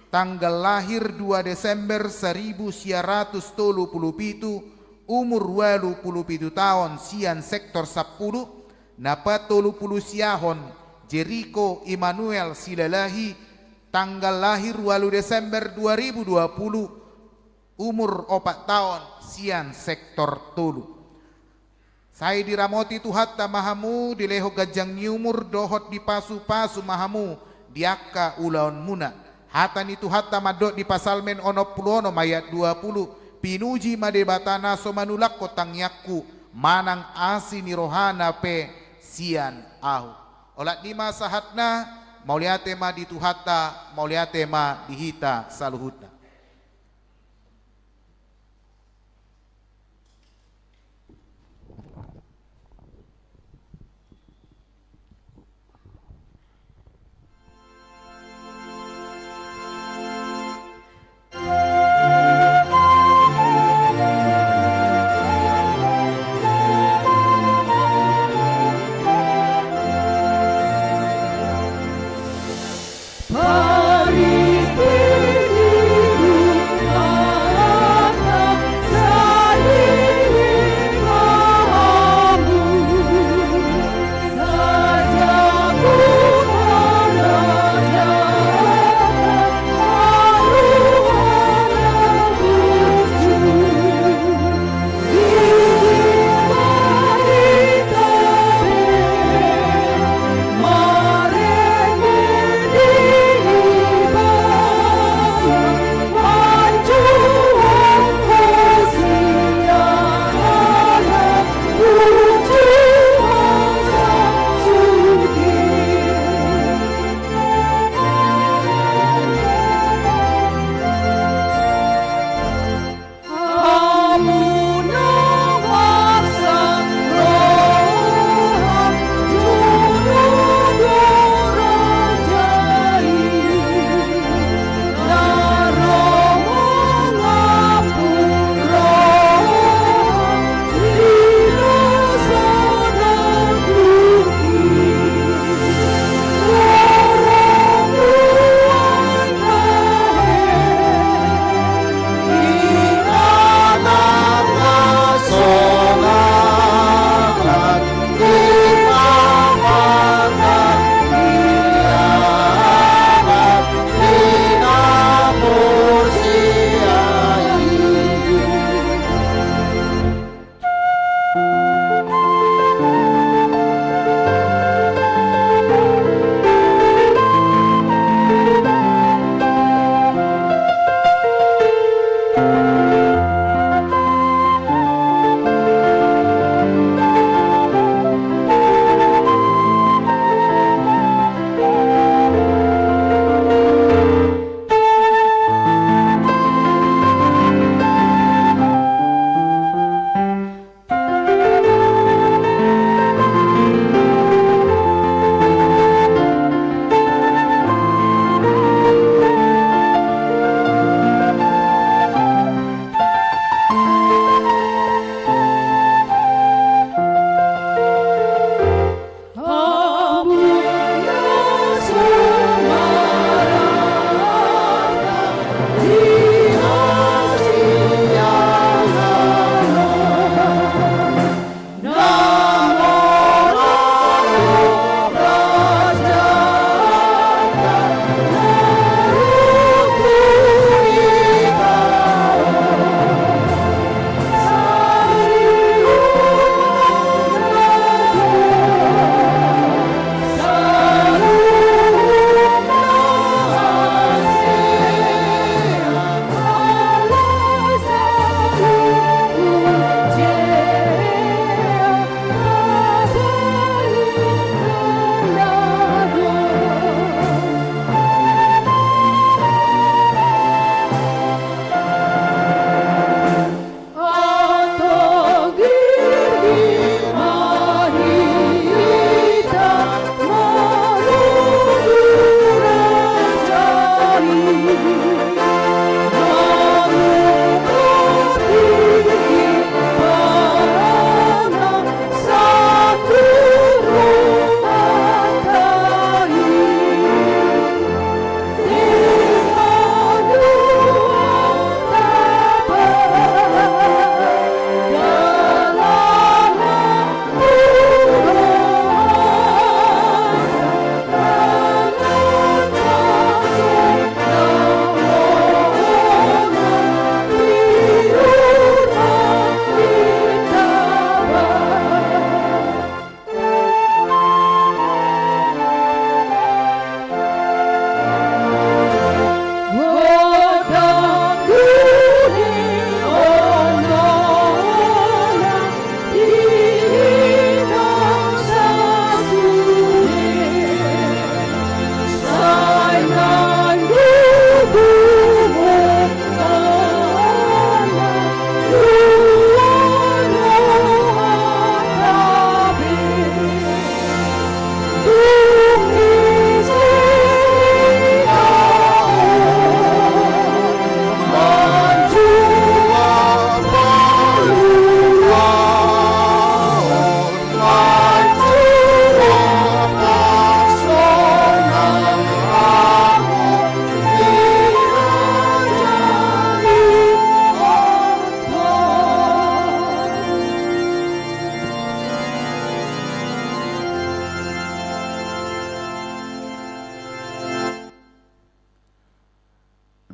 tanggal lahir 2 Desember 1937 umur 27 tahun sian sektor 10 napa 30 siahon Jericho Immanuel Silalahi tanggal lahir 8 Desember 2020 umur 4 tahun sian sektor tulu. Saya diramoti tuhatta mahamu dileho gajang niumur dohot di pasu-pasu mahamu diakka ulaon muna. Hatani tuhatta madot di pasalmen onopulono mayat 20 pinuji madebatana somanulak kotang yakku manang asi ni rohana pe sian ahu. Olat lima sahatna mauliate ma dituhatta mauliate ma dihita saluhutna.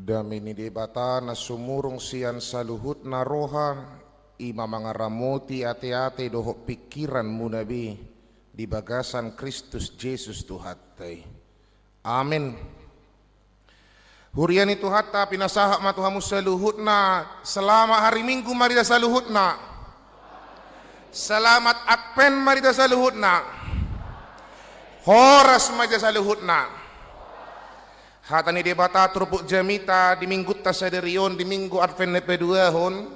Damini debata na sumurong siyan sa luhut na roha, ima mga ramoti ate-ate doho pikiran mo nabi, di bagasan Kristus Jesus tuhatay. Amen. Hurian itu hatta pinasaha matuhamu sa luhut na, selama hari Minggu marida sa luhut na, selamat Advent marida sa luhut na, horas marida sa luhut na. Hata ni debata turpuk jamita di minggu tasaderion di minggu Advent nepeduahon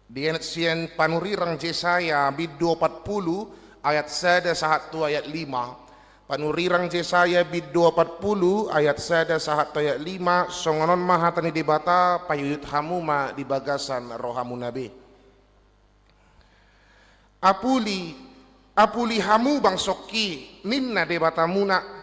di anak sian panurirang Yesaya bid 20 ayat 1 1 ayat 5 panurirang Yesaya bid 20 ayat 1 1 ayat 5 songonon mah hata ni debata payuyut hamuma di bagasan rohamu nabi apuli hamu bang soki ninna debata muna.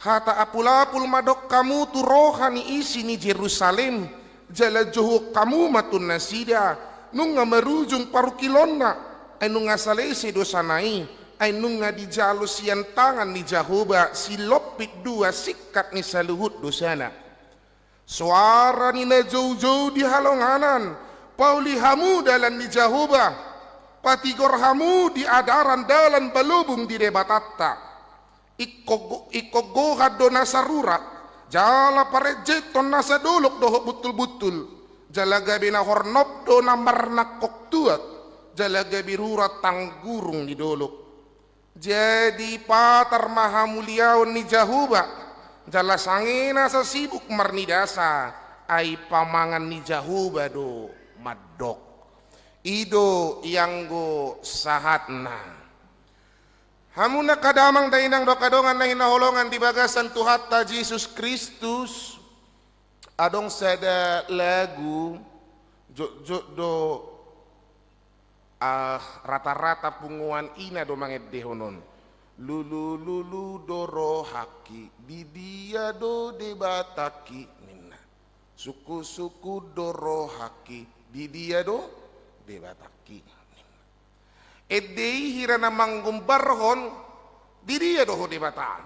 Hata apul-apul madok kamu tu rohani isi ni Jerusalem jala johok kamu matun nasida nunga merujung parukilonna ay nunga salese dosanai ay nunga di jalo sian tangan ni Jahoba silopit dua sikat ni saluhut dosana suara ni na jauh-jauh di halonganan pauli hamu dalan ni Jahoba patigor hamu di adaran dalan balubung di debatatta ikogohad do nasarura jala parejeton nasa dolok doho betul-betul jala gabi na hornop do namar nakok tuat jala gabi rurat tanggurung di dolok jadi patar maha muliaun ni Jahoba jala sangina sa sibuk marnidasa ay pamangan ni Jahoba do madok ido yanggo sahatna. Hamuna kadamang dainang do kadongan na hinaholongan di bagasan tuhatta Jesus Kristus adong sada lagu do rata-rata punguan ina do manget dehonon lulu doro haki didia do debataki minna suku doro haki didia do debataki edei hirana manggumbarhon didia doho debataan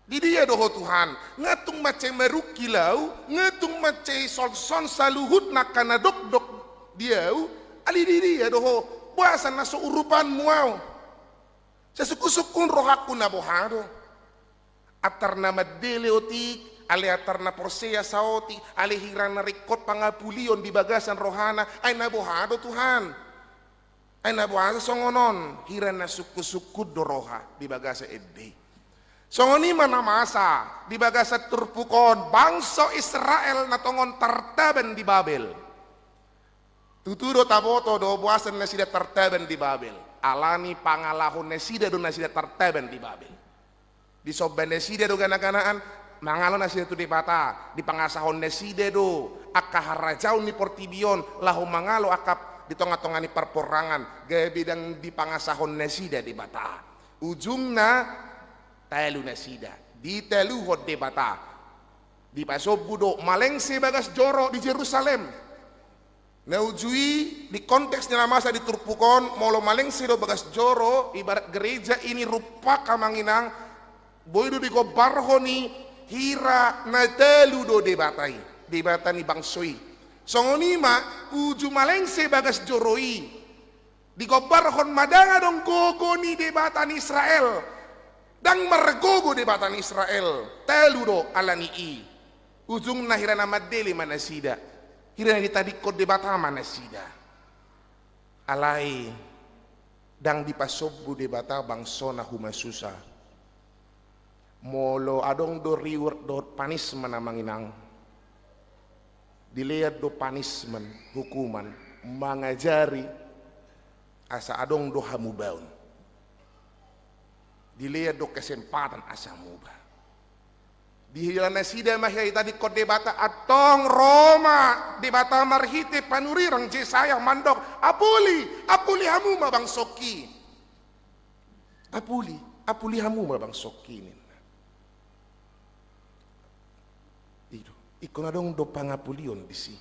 didia doho Tuhan ngatung macai merukilau ngatung macai son saluhut nakana dok diau ali didia doho buasan naso urupan muau sesukun rohaku na bohado atarna madele otik ali atarna porsea saoti ali hirana rikot pangapulion di bagasan rohana ay nabohado Tuhan. Ay nabuasa songonon hirana suku doroha di bagasa edde. Songoni mana masa di bagasa turpukon bangsa Israel na tongon tartaben di Babel. Tuturo taboto do buasan na sida tartaben di Babel. Alani pangalahon na sida do na sida tartaben di Babel. Di soben na sida do gana-ganaan mangalon na sida tu di bata di pangasahon na sida do akaharajau ni portibion lahu mangalo akap di tengah-tengah ni perporangan gaya bidang di pangasahon nasida di bata ujungna telu nasida di telu hot di bata di pasobudo malengse bagas joro di Jerusalem na ujui di konteksnya masa di turpukon molo malengse do bagas joro ibarat gereja ini rupa kamanginang boydo di gobarhoni hira na telu do di bata ni bangsoi songonima uju malengse bagas joroi di gobarhon madanga dong gogo ni debatan Israel dang mergogo debatan Israel telu do alani i ujung nahirana madeli manasida hirana ditadikko debata manasida alai dang dipasobbu debata bangsona humasusa molo adong do reward do panis manamanginang dilihat do punishment hukuman mengajari asa adong do hamubaun dilihat do kesempatan asa muba dihilana sida mahyai tadi kod debata atong Roma debata marhite panurirang Yesaya mandok apuli hamu mabang soki apuli hamu mabang soki ikon adong do pangapulion bisi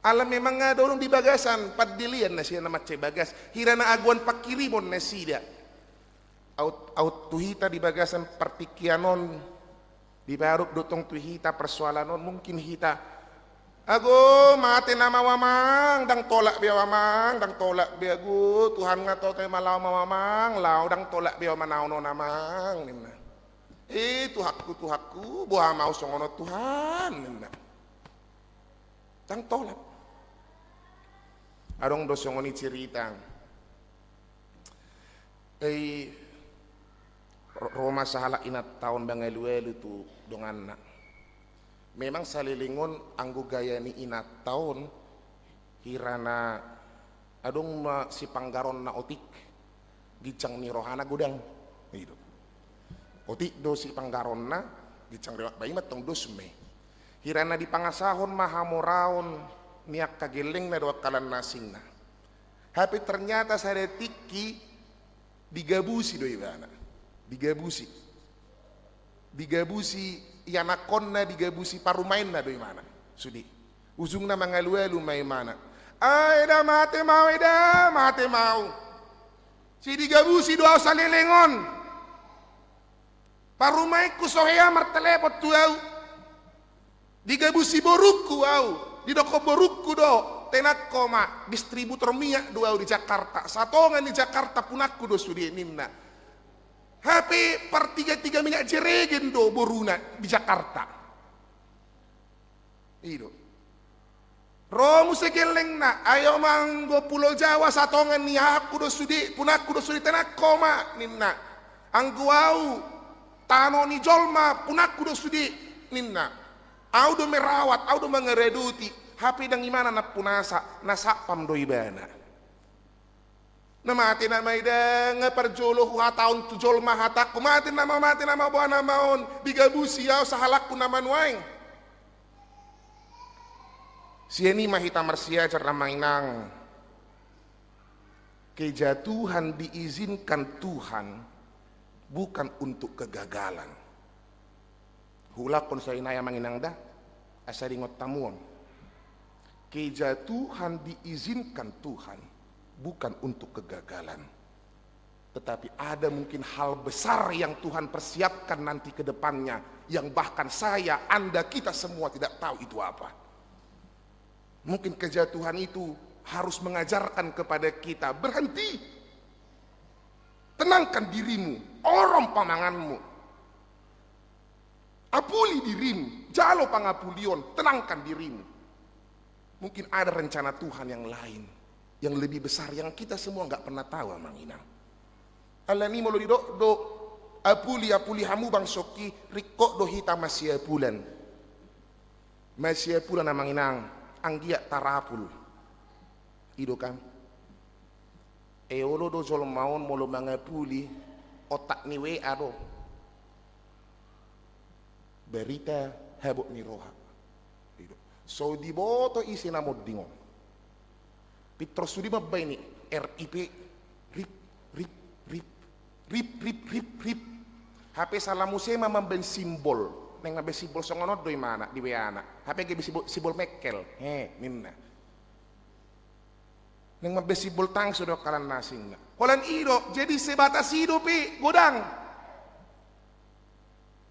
alam memang nga dorong di bagasan padilian na siya na matse bagas hirana aguan pakirimon na sida out tuhita di bagasan partikianon Di baru dotong tu hita persoalan non mungkin hita. Ago mati nama mamang dang tolak biar mamang dang tolak biar gu Tuhan ngato te malau mamang lau dang tolak biar manau no namang nina. Tuhakku buah mau songono Tuhan nina. Dang tolak. Adong dosongoni cerita. Roma sahala inat tahun bangaluelu tu dongan nak. Memang salilingon anggo gaya ni inat tahun hirana adong si panggaron na otik gicang ni rohana gudang gitu. Otik do si panggaron na gicang rewak bayi matong dosme. Hirana di pangasahon mahamoraon niak kageleng na doa kalan nasing na. Tapi ternyata saya tiki digabusi do ibana. Digabusi yanakonna digabusi parumain na do mana sudi ujung na mga luelu may mana ay da mate mau si digabusi doa sa lilingon parumay ko sohea martelepot tu au digabusi borukku au didoko borukku do tenak koma distributor minyak do au di Jakarta satongan di Jakarta punakku do sudi nimna HP per 3 minyak jeregen do boruna di Jakarta. Itu. Romu sekeleng na ayo manggo Pulau Jawa satongan ni aku do sudi punaku do sudi tenak koma ninna. Anggo au tano ni jolma punaku do sudi ninna. Au do merawat, au do mengereduti. HP dang imana na punasa nasapam do ibana. Namati nama ida ngeperjolo huha tahun tujol mahataku mati nama buah namaon digabusi yau sahalakku nama nuaing sieni mahita marsia cerna mainang kejatuhan diizinkan Tuhan bukan untuk kegagalan hulakon sa inaya manginang da asaringot tamuon kejatuhan diizinkan Tuhan bukan untuk kegagalan, tetapi ada mungkin hal besar yang Tuhan persiapkan nanti ke depannya, yang bahkan saya, Anda, kita semua tidak tahu itu apa. Mungkin kejatuhan itu harus mengajarkan kepada kita, berhenti, tenangkan dirimu, orom pamanganmu, apuli dirimu, jalo pangapulion, tenangkan dirimu. Mungkin ada rencana Tuhan yang lain, yang lebih besar yang kita semua nggak pernah tahu amang inang. Allah ni molo do apuli hamu bang soki rikok do hita masih bulan amang inang anggia tarapul ido kan eolo do jol maon molo mangapuli otak ni we ado berita habuk ni roha ido so di boto isi namod dingo Pitro sudi mabay ni RIP rip HP salamu sema mamben simbol neng nabe simbol songonod doy mana di weana HP ge simbol mekel minna neng mabe simbol tang sudah kalan nasing na holan ido jadi sebatas ido pi godang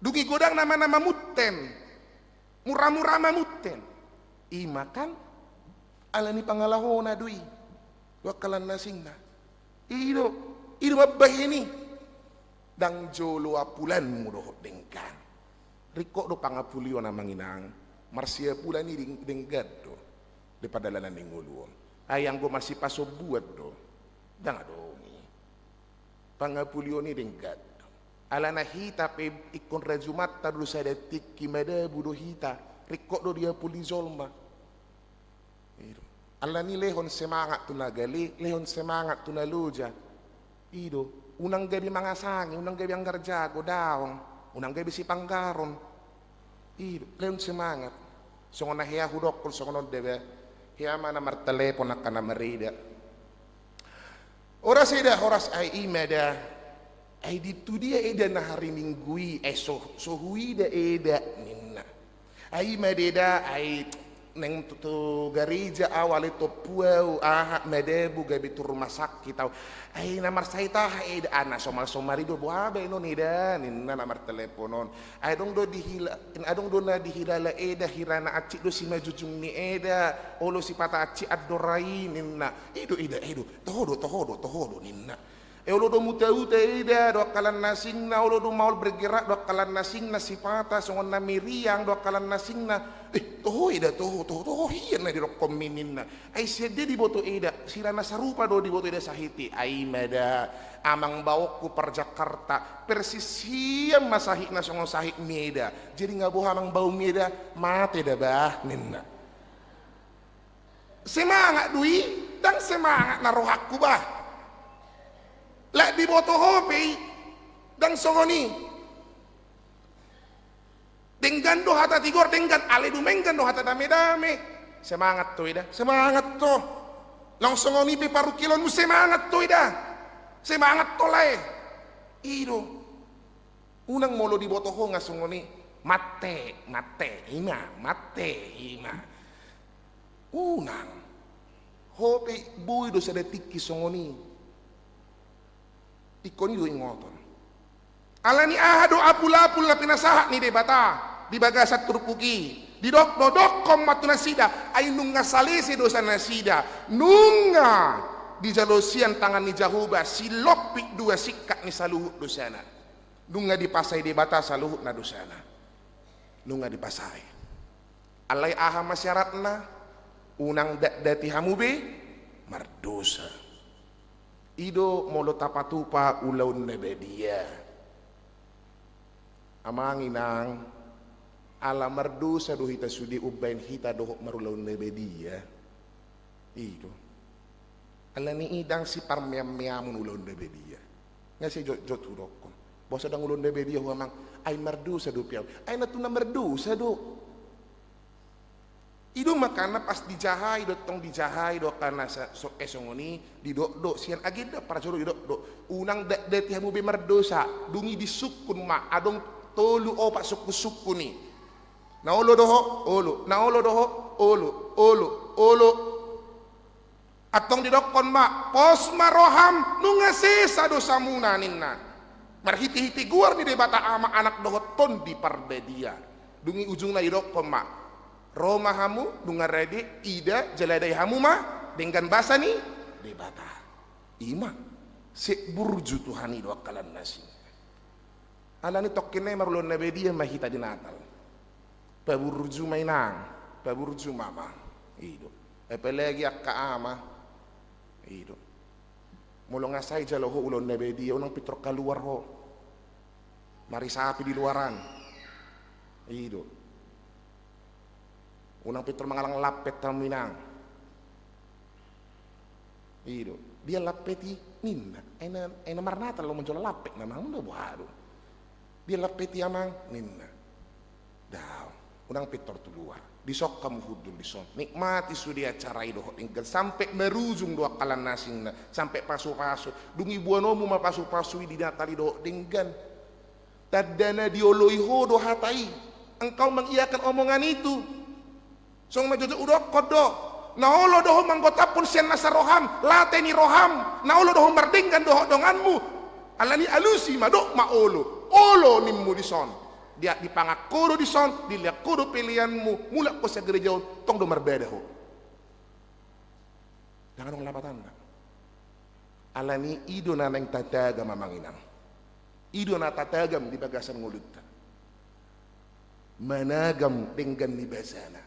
dugi godang nama mutten murah mutten imakan alani pangalahona dui wakalan nasing na ido mabah ini dang jolo apulan mudo dengkan riko do pangapulio na manginang marsia pulan ni denggad do de padalanan ning nguluon ayang go masih paso buat do dang adongi pangapulio ni denggad alana hita pe ikon rezumat tadu sada tikki mada budo hita riko do dia pulizolma Allah ni lehon semangat tu nagali, lehon semangat tu naluja. Ido, unang gabi mangasangi, unang gabi anggar jago daong, unang gabi si panggaron. Ido, lehon semangat. Songon na hiya hudok kul songon debe, hiya mana martelepon nak kana merida. Oras ay imada, ay ditu dia eda na hari minggui, so hui da eda ninna. Ay madeda ay neng tu gereja awal itu puau medebu gabi tu rumah sakit tahu ai namar saya tah anak somari do buabe no nida ninna namar teleponon ai dong do adong do na dihilala hirana acik do si majujung ni olo si pata acik adorai ninna ido tohodo ninna olo do muta do kalan nasingna olo do maul bergerak do kalan nasingna sipata songon na miriang do kalan nasingna toho hiyan na dirok komininna ay sede di boto sirana sarupa do di boto sahiti ay mada amang bawokku per Jakarta persisiam masahik na songon sahik meda jadi ngabuh amang bau meda mate dah bah ninna semangat dui dan semangat naruh aku bah lek di boto hopi dan songoni dengan do hata tigor dengan ale dumenggan do hata dame semangat to ida semangat to langsung ngoni pi paru kilon mu semangat to ida semangat to lae ido unang molo di boto ho ngasungoni mate ima unang hope bui do sedetik songoni ikoni do ingoton alani ahado apul-apul na pinasahat ni debata di bagasat turpuki di dok kom matu nasida ay nunga salisi dosa nasida nunga di jalosian tangan ni jahuba silopik dua sikat ni saluhut dosana nunga dipasai debata saluhut na dosana nunga dipasai alai aha masyaratna unang dati hamube mardosa ido molo tapatupa ulaun nebedia amanginang ala mardosa do hita sudi ubain hita dohok marulaun lebedia itu ala ni idang si parmiam-miamun ulaun lebedia nga si jot hudokon bosa dang ulaun lebedia huamang ay mardosa do piaw ay natuna mardosa do ido makana pas dijahay do tong dijahay do kana sa esongoni di do sian agenda para joro do unang deti hamu be mardosa dungi disukun ma adong tolu opak suku-suku ni naolo doho olo atong didokon ma pos maroham nunga sesa dosa muna ninna marhiti-hiti guar di debata ama anak doho ton di parbedia dungi ujung na didokon ma roma hamu dunga redi ida jaladai hamu ma dengan bahasa ni debata ima se burju tuhani do kalan nasi ala ni tokkine marulon nabedia mahita di Natal paburju mainang paburju mama ido epelegi akka ama ido molo ngasai jalo ho ulon nabedia unang pitrok keluar ho mari sapi di luaran ido unang pitrok mangalang lapet taminang ido dia lapeti ninna ena marnata lo menjual lapet namang udah buhado dia lapeti amang ninna daw unang pitor tuluar disok kamu hudul dison nikmati sudi acara ido tinggal sampai merujung doa kalan nasing sampai pasu-pasu dungi buanomu ma pasu-pasu di natali do dengan tadana dioloi hodo hatai engkau mengiyakan omongan itu song majojo udok kodo naolo doho manggota pun sian nasa roham lateni roham naolo doho merdengkan doho donganmu alani alusi madok maolo nimmu dison dia dipangak kodo dison dilihat kodo pilihanmu mulak ko sa gereja tong do marbeda ho jangan dong lapatan alani ido na nang tatagam mamanginang ido na tatagam di bagasan ngulutta managam dengan ni basana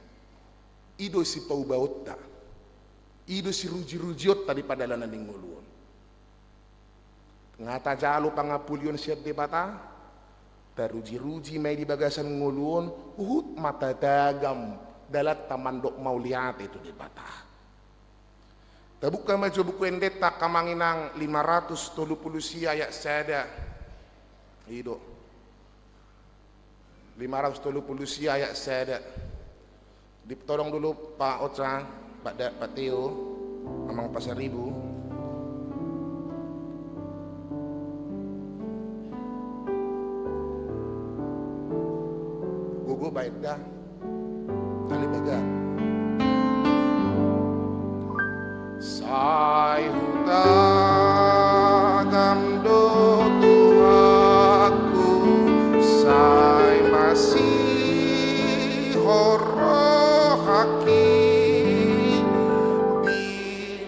ido si paubaotta ido si ruji-rujiot tadi padalanan ning nguluon ngata jalo pangapulyon siya debata taruji-ruji may di bagasan nguluon uhut matatagam dalat tamandok mauliat itu debata tabuka maju buku endeta kamanginang 530 siya ya sada ido 530 siya ya sada ditolong dulu Pak Oca Pak Teo Amang Pasaribu gugu baik dah tali baga Sai hutagam do Tuhaku, sai masih horohaki di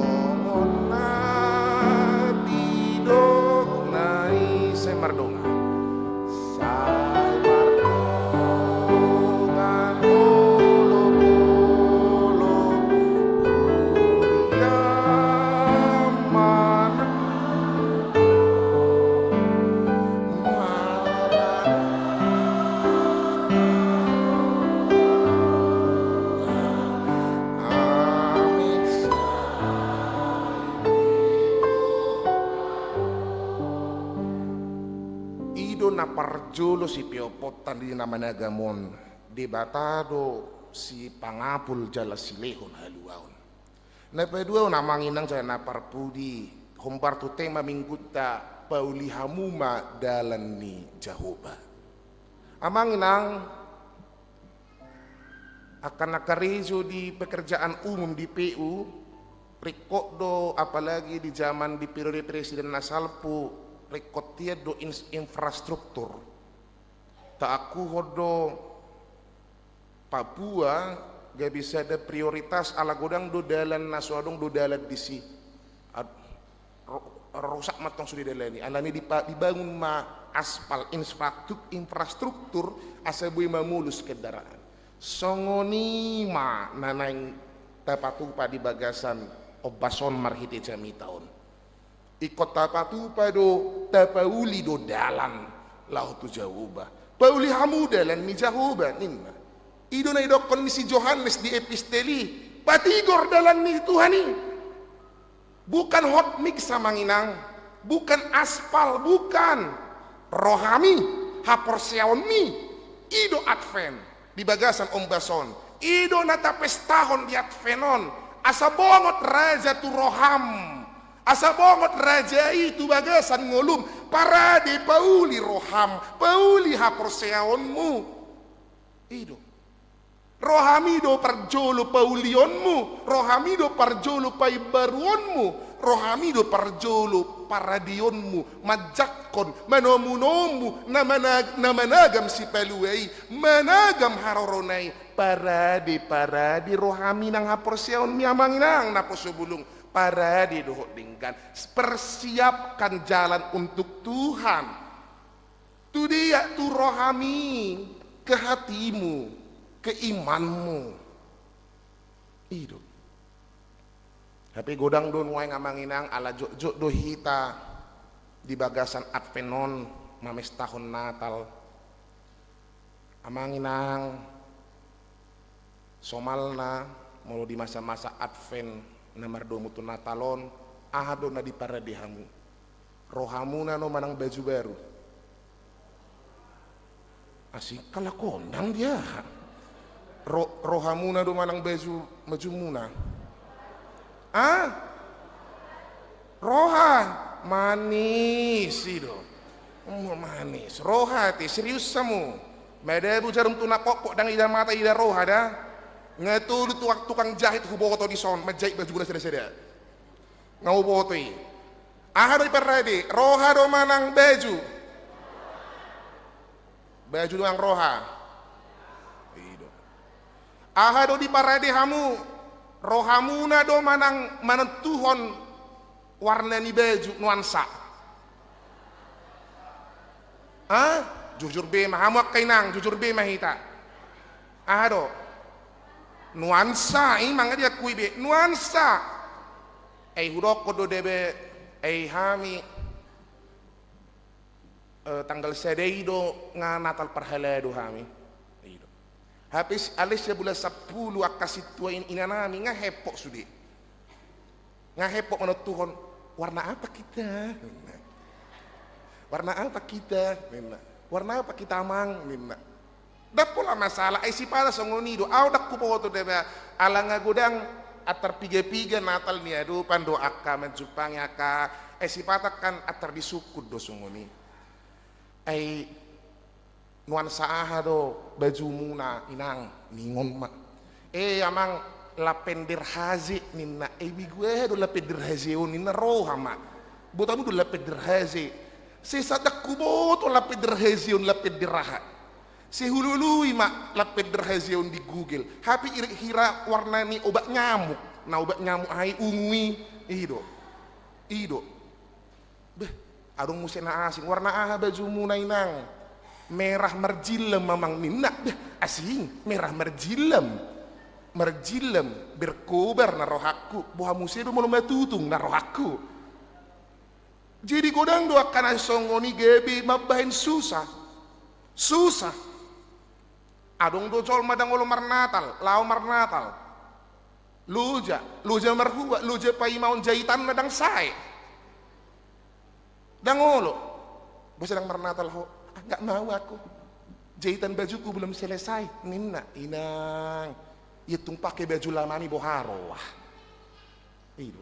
songona di dognai sai mardonga. Na parjolo si piopotan di namanagamon debatado si pangapul jala silehon haluaon na pedua namanginang jana parpudi hombar tu tema mingguta pauli hamuma dalan ni Jahoba amanginang akan nakarejo di pekerjaan umum di PU rekodo apalagi di zaman di periode Presiden Nasalpo rekotia do infrastruktur tak aku hodo Papua gak bisa ada prioritas ala godang do dalan nasuadong do dalan disi rusak matong sudah dalan ini alani dibangun ma aspal infrastruktur asabui mamulus kendaraan songoni ma nanang tapatupa di bagasan obason marhite jami tahun ikut tapatu pado tapauli do dalan lau tu Jahoba pauli hamu dalan ni Jahoba ninna ido na idokon misi Johannes di episteli patigor dalan ni Tuhani bukan hot mix samanginang bukan aspal bukan rohami haporseaoni ido advent di bagasan ombason ido na tapes tahun di adventon asa bongot raja tu roham asa bongot raja itu bagasan ngolum parade pauli roham pauli haporseaonmu ido rohamido parjolo paulionmu rohamido parjolo paibaruonmu rohamido parjolo paradionmu majakkon manomunomu namanagam si paluai managam haroronai parade rohami nang haporseaon miamanginang naposubulung parade dohot dingkan persiapkan jalan untuk Tuhan tu dia tu rohami ke hatimu ke imanmu itu tapi godang don wae ngamanginang ala jok do hita di bagasan adventon mames tahun Natal amanginang somalna mau di masa-masa advent namar do mutu Natalon ahado na di paradehamu rohamuna no manang baju baru asik kala kondang dia rohamuna do manang baju muna roha manis itu manis roha ti serius samu mada bu jarum tuna kokok dang ida mata ida roha dah ngatu tukang jahit hubo to di son majahit baju guna seda-seda ngau boto i ahado iparade roha do manang baju doang roha ido ahado di parade hamu rohamuna do manang tuhon warna ni baju nuansa jujur be mahamu kainang jujur be mahita ahado nuansa imang dia kui be nuansa hudok kodo debe hami tanggal sedeido nga Natal parhalado hami ido habis alis ya bulan 10 akasit tuain inanami nga hepok sudi nga hepok menurut Tuhan warna apa kita warna apa kita mang dapola masalah si para songonido dak kupoto debe ala nga godang atar piga-piga Natal ni adu pando akka menjupang aka si patakan atar disukud do songoni nuansa aha do baju muna inang ningon mak amang la penderhaze ninna gue do la penderhaze ninna roha mak botamu do la penderhaze se sadak kubo to la penderhaze la penderaha se hulului mak la penderhaze di Google hapi hira warnani obat nyamuk na obat nyamuk ai ungui ido beh adong musena asing warna aha baju muna inang merah merjilem mamang ninna beh asing merah merjilem berkobar na rohaku buah musedo mau matutung na rohaku jadi godang doa kana songoni gebi mabahin susah adong dojol madang olo marnatal lao marnatal luja marhua luja pai maun jahitan madang sae dangolo bos sedang marnatal ho nggak mau aku jahitan bajuku belum selesai ninna inang itung pakai baju lamani boharo wah itu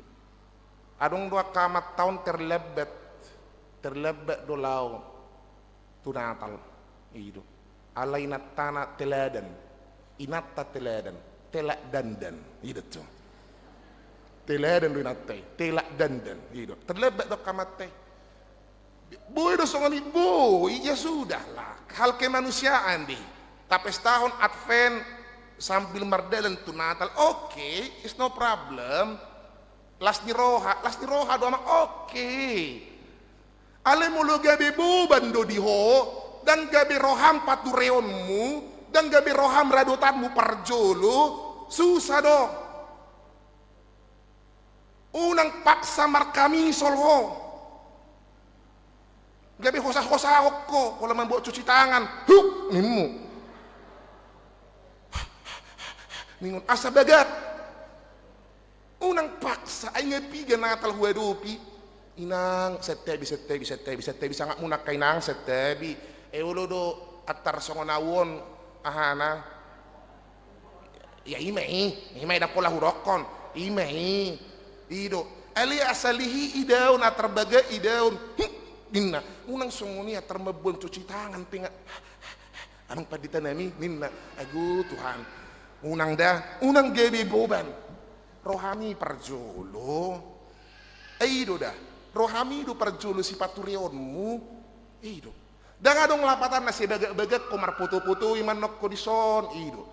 adong dua kamat tahun terlebet do lau tu natal itu alaina tanah teladan inatta teladan telak dandan itu tuh teladan do inatta telak dandan itu terlebet do kamat teh boy do songan boy ya sudahlah hal kemanusiaan deh tapi setahun Advent sambil mardalan tu Natal oke, it's no problem lasni roha doa oke. Ale mulu gabe buban do diho dan gabe roham patureonmu dan gabe roham radotanmu parjolo susah do unang paksa markami solho gabe hosa-hosa hokko kalau membuat cuci tangan nimu ningon asa bagat unang paksa ay ngapiga natal huwadopi inang setebi sangat munak kay nang setebi ulo do atar songonawon ahana ya imay da pola hurokon imay ido ali asalihi idaun atar baga idaun ninna unang songoni atar mebon cuci tangan pinga anong paditanami ninna agu Tuhan unang gebe boban rohami parjolo eido dah rohami do parjolo si paturionmu eido dah adong lapatan nasi bagak komar putu-putu iman nok kodison eido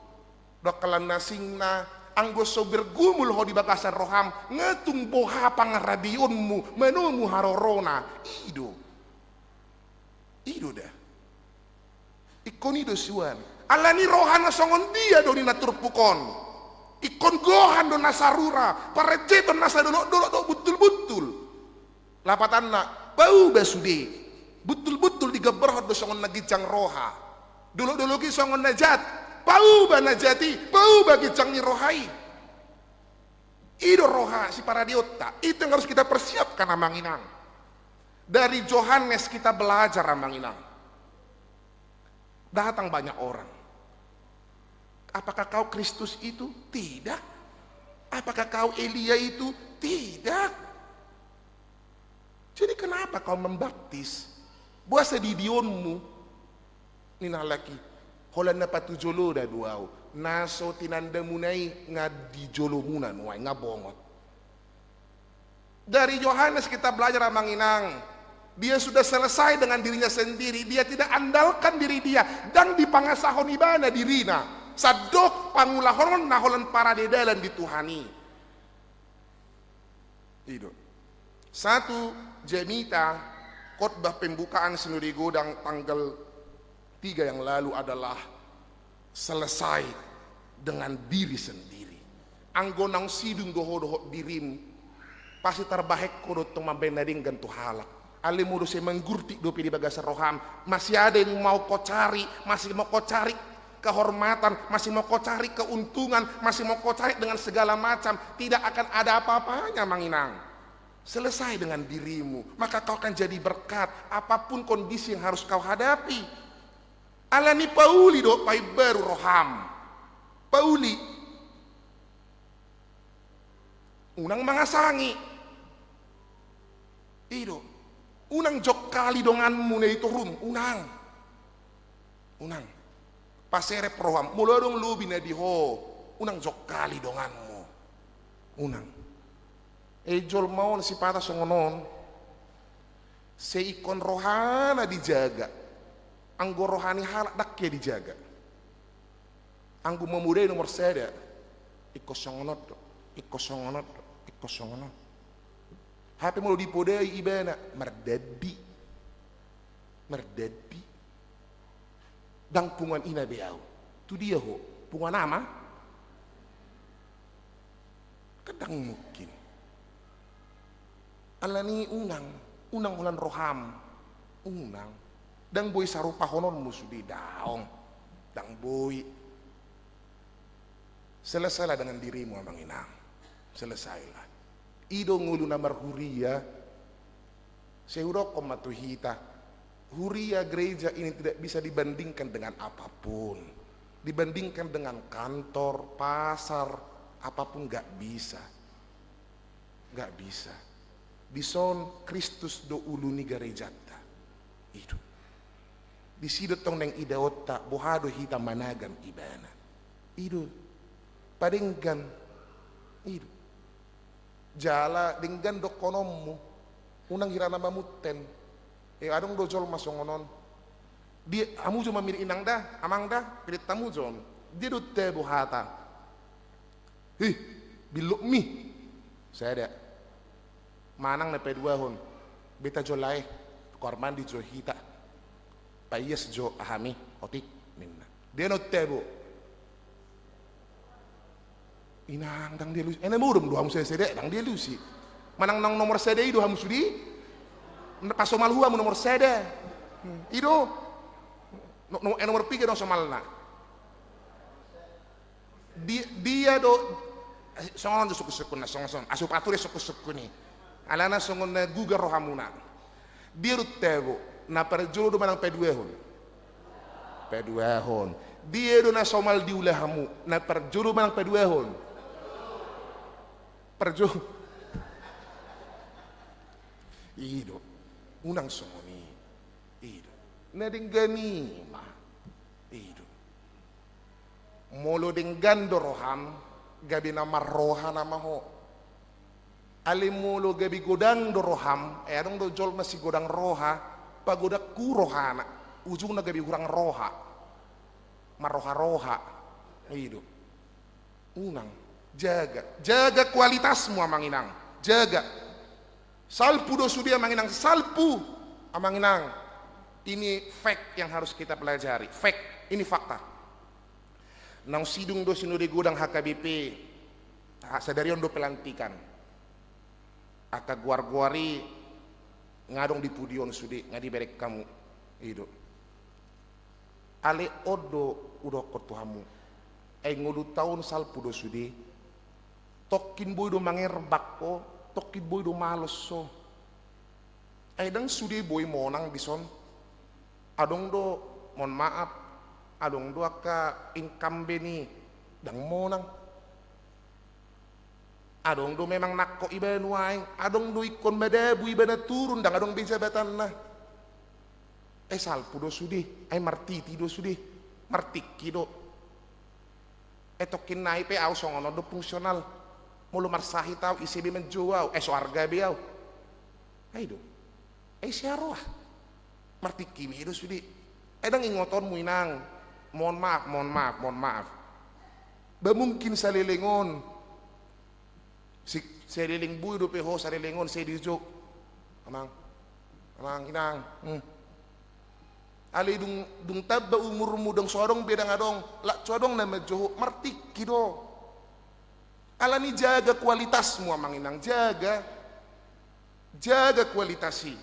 dok kalan nasingna anggo so bergumul ho di bakasan roham ngetung boha pangarabionmu menumu harorona eido dah ikon ido suan alani rohana songon dia do ni naturpukon ikon gohan do nasarura parejeton nasa do betul-betul lapatanna bau basude betul-betul digeberhot do songon nagijang roha dulu ki songon najat bau ba najati bau bagi jang ni rohai ido roha si para diota itu yang harus kita persiapkan amang inang dari Yohanes kita belajar amang inang datang banyak orang. Apakah kau Kristus itu? Tidak. Apakah kau Elia itu? Tidak. Jadi kenapa kau membaptis? Buasa di dionmu. Nina laki. Holan na patujolo da duau. Naso tinanda munai ngadi jolo muna nuai ngabongot. Dari Yohanes kita belajar amanginang. Dia sudah selesai dengan dirinya sendiri. Dia tidak andalkan diri dia. Dan dipangasahon ibana dirina. Sadok pangulahon naholan para dedalan dituhani. Itu. Satu Jemita khotbah pembukaan Sinodi Godang tanggal 3 yang lalu adalah selesai dengan diri sendiri. Anggonang sidung doho-doho dirimu. Pasti terbahek kodot tumabendading gantu halak. Alimudo saya menggurti dopi di bagasa roham. Masih ada yang mau kau cari, masih mau kau cari kehormatan, masih mau kau cari keuntungan, masih mau kau cari dengan segala macam. Tidak akan ada apa-apanya manginang. Selesai dengan dirimu, maka kau akan jadi berkat apapun kondisi yang harus kau hadapi. Alani Pauli do pai baru roham. Pauli unang mangasangi. Ido unang jok kali donganmu na itu rum unang Unang. Pasere proham. Mula dong lubi na diho. Unang jokali donganmu. Unang. Ejol mau si patah songonon. Se ikon rohana dijaga. Anggo rohani halak dakya dijaga. Anggo memudai nomor seda. Iko songonot. Hape mau dipodai ibana. Merdadi. Dang pungan ina beau. Tu dia ho. Pungan nama. Kadang mungkin. Alani unang ulan roham. Unang. Dang boy sarupa honon musudi daong. Dang boy. Selesailah dengan dirimu amang inang. Selesailah. Ido ngulu namar huria. Seurok komatuhita. Huria gereja ini tidak bisa dibandingkan dengan apapun. Dibandingkan dengan kantor, pasar, apapun gak bisa. Gak bisa. Dison Kristus do uluni gerejata. Itu. Di sido tong neng ida otak bohado hita managan ibana. Itu. Padinggan. Itu. Jala dinggan do konommu. Unang hirana mamuten. Adong dojol masongonon. Dia amu cuma milik inang dah, amang dah, pilit tamu jon. Dia do te bohata. Biluk mi. Saya ada. Manang na pedua hon. Beta jolai. Korban di jo hita. Payes jo ahami. Otik. Minna. Dia no tebo. Inang dang dia lusi. Ene murum do hamu sede dang dia lusi. Manang nang nomor sede do hamu sudi. Paso malhua mu nomor sede. Ido. Nomor piga no somalna. Dia do songon do suku-suku na songon. Asup ature suku-suku ni. Alana songon na gugar rohamuna. Dia rutego na perjolo do manang peduehon. Dia do na somal diulahamu na perjolo manang peduehon. Perjolo. Ido. Unang songoni. Ido. Nadinggani ma. Ido. Molo dinggan do roham gabi nama roha nama ho. Ali molo gabi godang do roham adong do jol masih godang roha pagoda ku rohana ujung na gabi kurang roha. Maroha-roha. Ido. Unang jaga kualitasmu amang inang. Jaga. Salpu do sudi amang inang, salpu amang inang. Ini fact yang harus kita pelajari. Fact, ini fakta. Nang sidung do sinu de gudang HKBP. Sadarion do pelantikan. Aka guar-guari ngadong di pudion sudi ngadi berek kamu. Ido. Ale odo udo kotuhamu. Ngulu tahun salpu do sudi. Tokin boy do mangerbak ko. Toki boy do males so. Dang sudi boy monang bison. Adong do mon maaf. Adong do aka income beni. Dang monang. Adong do memang nakko iba nuaing. Adong do ikon madabu iba na turun. Dang adong bijabatan na. Salpu do sudi. Martiti do sudi. Martiki do. Tokin naipe au songono do fungsional. Mulu marsahi tau isi bi menjual soarga biau. Aido. Siaroah. Martiki mi do sudi. Dang ingoton mu inang. Mohon maaf. Ba mungkin salilingon. Si saliling bui do peho salilingon saya dijuk. Amang inang. Ali dung tabba umurmu dong sorong bedang adong. Lak codong na medjoho martiki do. Alani jaga kualitasmu amang inang, jaga kualitasi.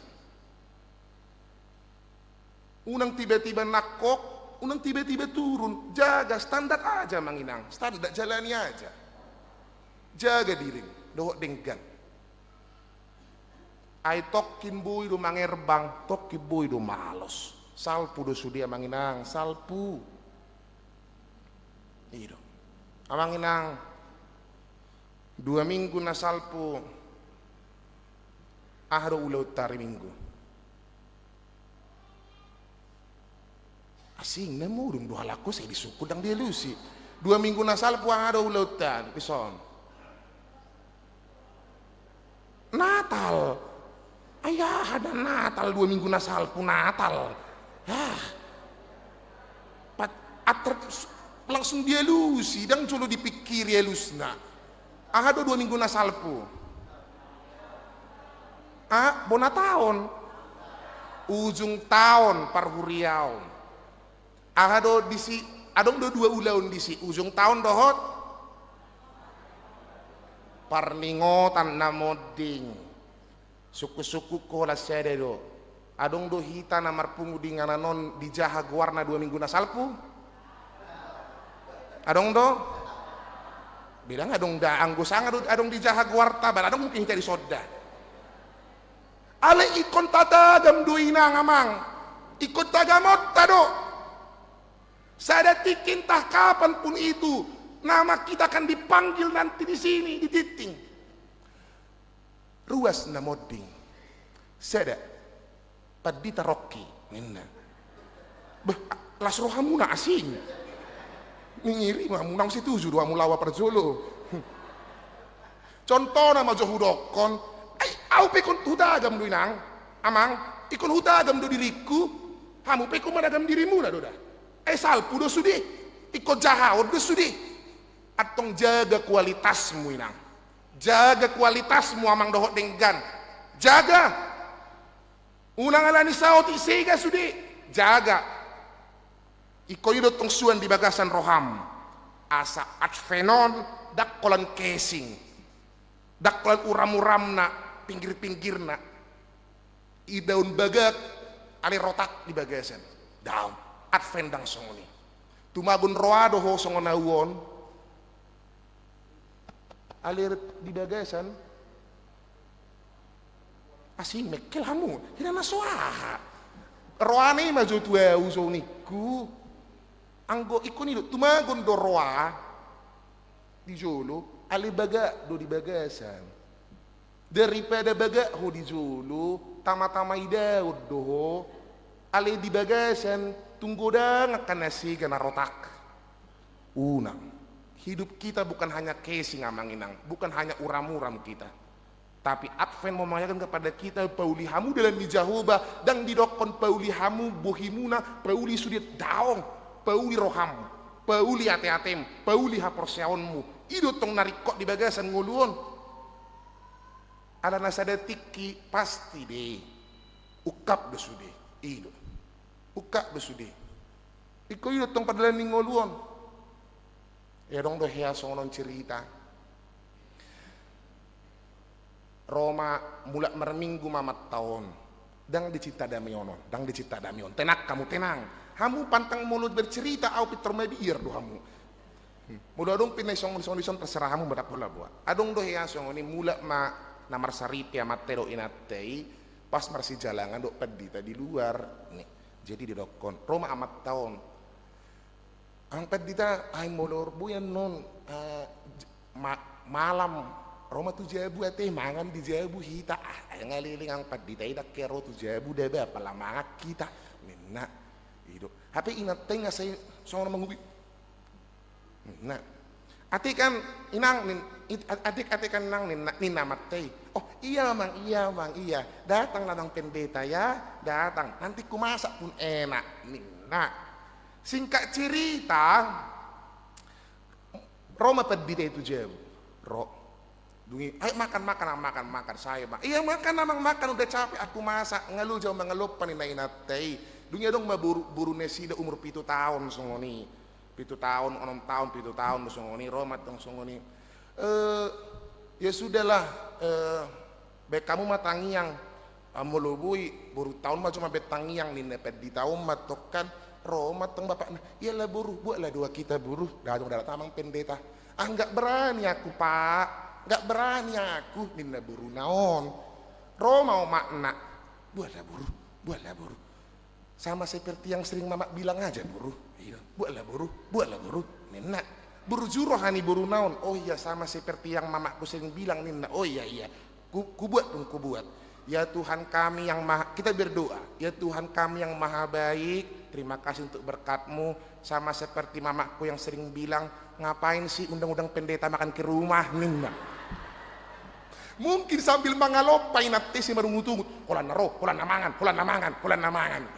Unang tiba-tiba nakok, unang tiba-tiba turun, jaga standar aja amang inang, standar jalani aja. Jaga diri, dohok denggan. Ai tokin boy do mangerbang, toki boy do malos. Salpu do sudi amang inang, salpu. Ido. Amang inang 2 minggu na salpu ahro ulau tari minggu asing na mo dong duha lako sa disukod ang delusi 2 minggu na salpo ang adaw lautan pison Natal ayah ada Natal 2 minggu na salpo Natal langsung delusi dan colo dipikir elusna ada 2 minggu na salpo bona tahun ujung tahun parhuriaon ahado disi adong do 2 ulaun disi ujung tahun dohot parningotan namoding suku-suku kola sede do adong do hita namar punguding ananon di jaha guarna 2 minggu na salpu adong do bilang adong da anggusang adong di jaha guarta bar adong mungkin hita di soda ale ikon tatagam duina ngamang ikon tagamot tado saya tikin tah kapan pun itu nama kita akan dipanggil nanti di sini di titing ruas namoding sada padita rocky minna beh las rohamuna asing mingiri mamunang situ juru amulawa perjolo contoh nama johudokon au pekon hutagam do inang amang ikon hutagam do diriku hamu pekon managam dirimu na doda salpu do sudi ikon jahaud do sudi atong jaga kualitasmu inang jaga kualitasmu amang dohot denggan jaga unang alani sauti sega sudi jaga iko yudot tong suan di bagasan roham asa advenon dakkolan casing dakkolan uram-uramna pinggir-pinggirna i daun bagak ali rotak di bagasan daun advendang songoni tumagun roado ho songonawon alir di bagasan asing mekel hamu hina maswaha roane maju tua usoniku anggo ikuni tumagun do roa di jolo ali baga do di bagasan daripada baga ho di jolo tama-tama idaud do ali di bagasan tunggu dang akan nasi kena rotak unang hidup kita bukan hanya casing amanginang bukan hanya uram-uram kita tapi Advent memayakan kepada kita pauli hamu dalam dijahoba dan didokon pauli hamu bohimuna pauli sudit daong pauli rohamu pauli ate-atem pauli haporseonmu ido tong narikok di bagasan nguluon ala nasada tiki pasti deh ukap besude ido ukap besude iko ido tong padalan ni nguluon dong do hea songon cerita Roma mulak merminggu mamat tahun dang dicita damiono dang dicita damion tenak kamu tenang hamu pantang mulut bercerita au intermediir do hamu mudah dong pinai song terserah hamu berapa lah buat adong do ya song ini mulak ma namar sariti amat tero inatei pas marsi jalangan do pedita di luar nih jadi di dokon Roma amat tahun ang pedita ay molor buyan non malam Roma tu jabu ate mangan di jabu hita ngaliling ang padita idak kero tu jabu debe apalama kita minna ido hape inat tenga say song mangubi nah ati kan inang adik kan nang nina matei oh iya mang iya datang ladang pendeta ya datang nanti ku masak pun enak minna singkat cerita Roma pedita itu jabu dungi ayo makan saya bang iya makan udah capek aku masak ngalu jauh mengelup panina inatei dunia dong buru nesida umur 7 tahun songoni 7 tahun 6 tahun songoni Roma dong songoni ya sudahlah baik kamu matangi yang melubui buru tahun mah cuma betangi yang ninepet di tahun matokan Roma tong bapak iyalah buru buatlah 2 kita buru datang tamang pendeta enggak berani aku pak nggak berani aku ninda buru naon Roma makna buatlah buru sama seperti yang sering mama bilang aja buru buatlah buru ninda buru jurohani buru naon oh iya sama seperti yang mamaku sering bilang ninda oh iya ku buat ya Tuhan kami yang maha kita berdoa ya Tuhan kami yang maha baik terima kasih untuk berkat-Mu. Sama seperti mamaku yang sering bilang, ngapain sih undang-undang pendeta makan ke rumah, Nina. Mungkin sambil mangalopai nanti si marungut-ungut, holan namangan,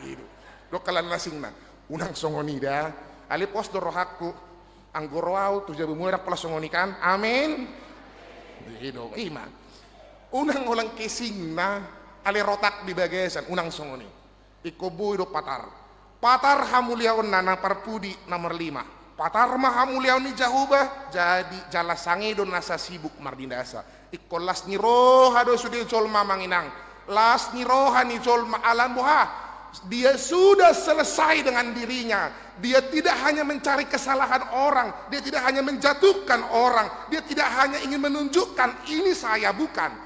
gitu. Lo kalan lasing na, unang songoni dah, ali pos dorohaku, anggoroau tu jabu muera pola songoni kan, amin. Gitu, iman. Unang holang kesing na, ali rotak di bagasan, unang songoni. Iko bui do patar hamuliaon na parpudi nomor 5. Patar mahamuliaon ni jahuba, jadi jala sange do nasa sibuk mardindasa. Iko las ni roha do sudah jolma manginang, las ni roha ni jolma alam boha. Dia sudah selesai dengan dirinya. Dia tidak hanya mencari kesalahan orang, dia tidak hanya menjatuhkan orang, dia tidak hanya ingin menunjukkan ini saya, bukan.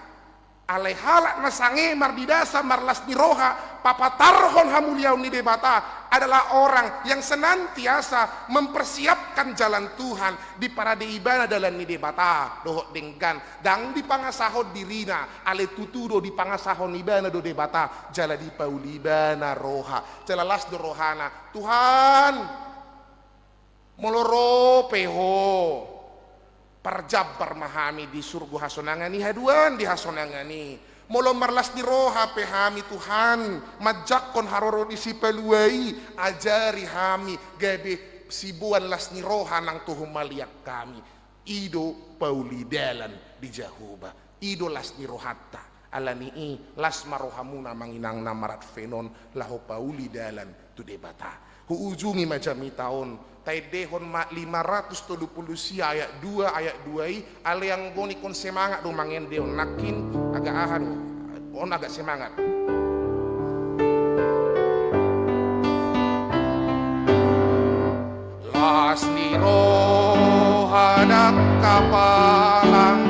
Alehalak nasange mardidasa marlas ni roha papatarhon hamuliaun ni debata adalah orang yang senantiasa mempersiapkan jalan Tuhan di paradeibana dalam ni debata dohok denggan dang di pangasahon dirina ale tuturo di pangasahon ibana do debata jala di paulibana roha jalalas do rohana Tuhan moloro peho parjabar mahami di surga hasonangani haduan di hasonangani molo marlas di roha pehami Tuhan majakon haroro di sipaluai ajari hami gabe sibuan las ni roha nang tuhum maliak kami ido pauli dalan di jahuba ido las ni rohatta alani las marohamuna manginang namarat fenon laho pauli dalan tu debata huujungi macam tahun taidehon ma 570 ayat 2 ale yang goni kon semangat do mangen deon nakin agak ahan on agak semangat las ni rohadak kapalang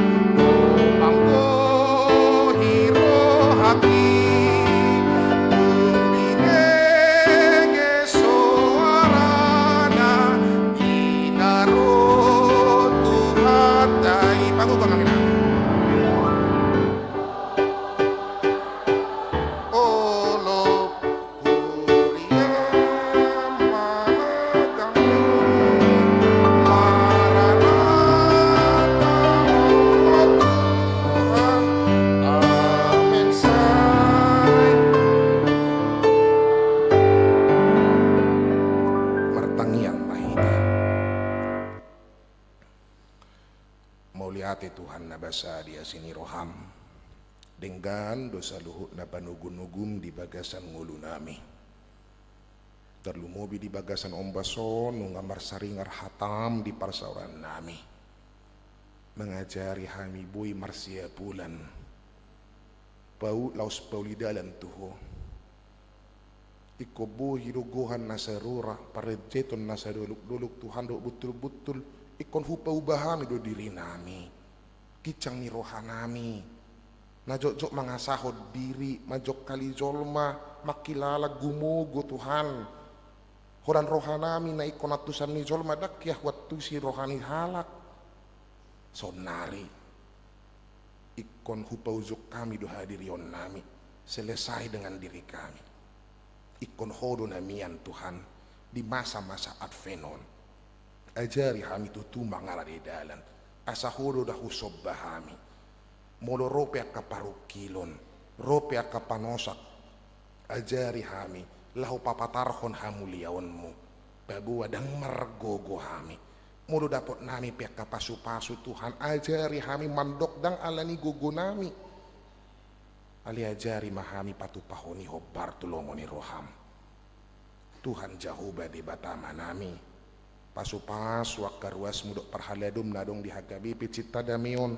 manggo hiro haki Tuhan na basa dia sini roham dengan dosa luhut na panugun-nugum di bagasan ngulu nami terlumubi di bagasan ombason nungamar saringar hatam di parsauran nami mengajari hami bui marsia pulan bau laus paulidalan tuho ikobo hirugohan nasarura parejeton nasaduluk Tuhan do betul-betul ikon hupa ubahami do diri nami kicang ni rohanami najok-jok mangasahod diri majok kali jolma makilala gumugo Tuhan horan rohanami na ikon atusan ni jolma dakyah waktu si rohani halak sonari ikon hupa uzuk kami do hadirion nami selesai dengan diri kami ikon hodo namian Tuhan di masa-masa advenon ajari kami tutu mangala di dalan asahudo dahu sobbahami molo rope akka parukilon rope akka panosak ajari hami lahu papatarhon hamuliaonmu babu wadang margogo hami molo dapot nami pekka pasu-pasu Tuhan ajari hami mandok dang alani gogo nami ali ajari mahami patupahoni hobbar tulomoni roham Tuhan jahuba di batama nami pasu-pas wakaruas mudok parhaladum nadong dihagabi picita damion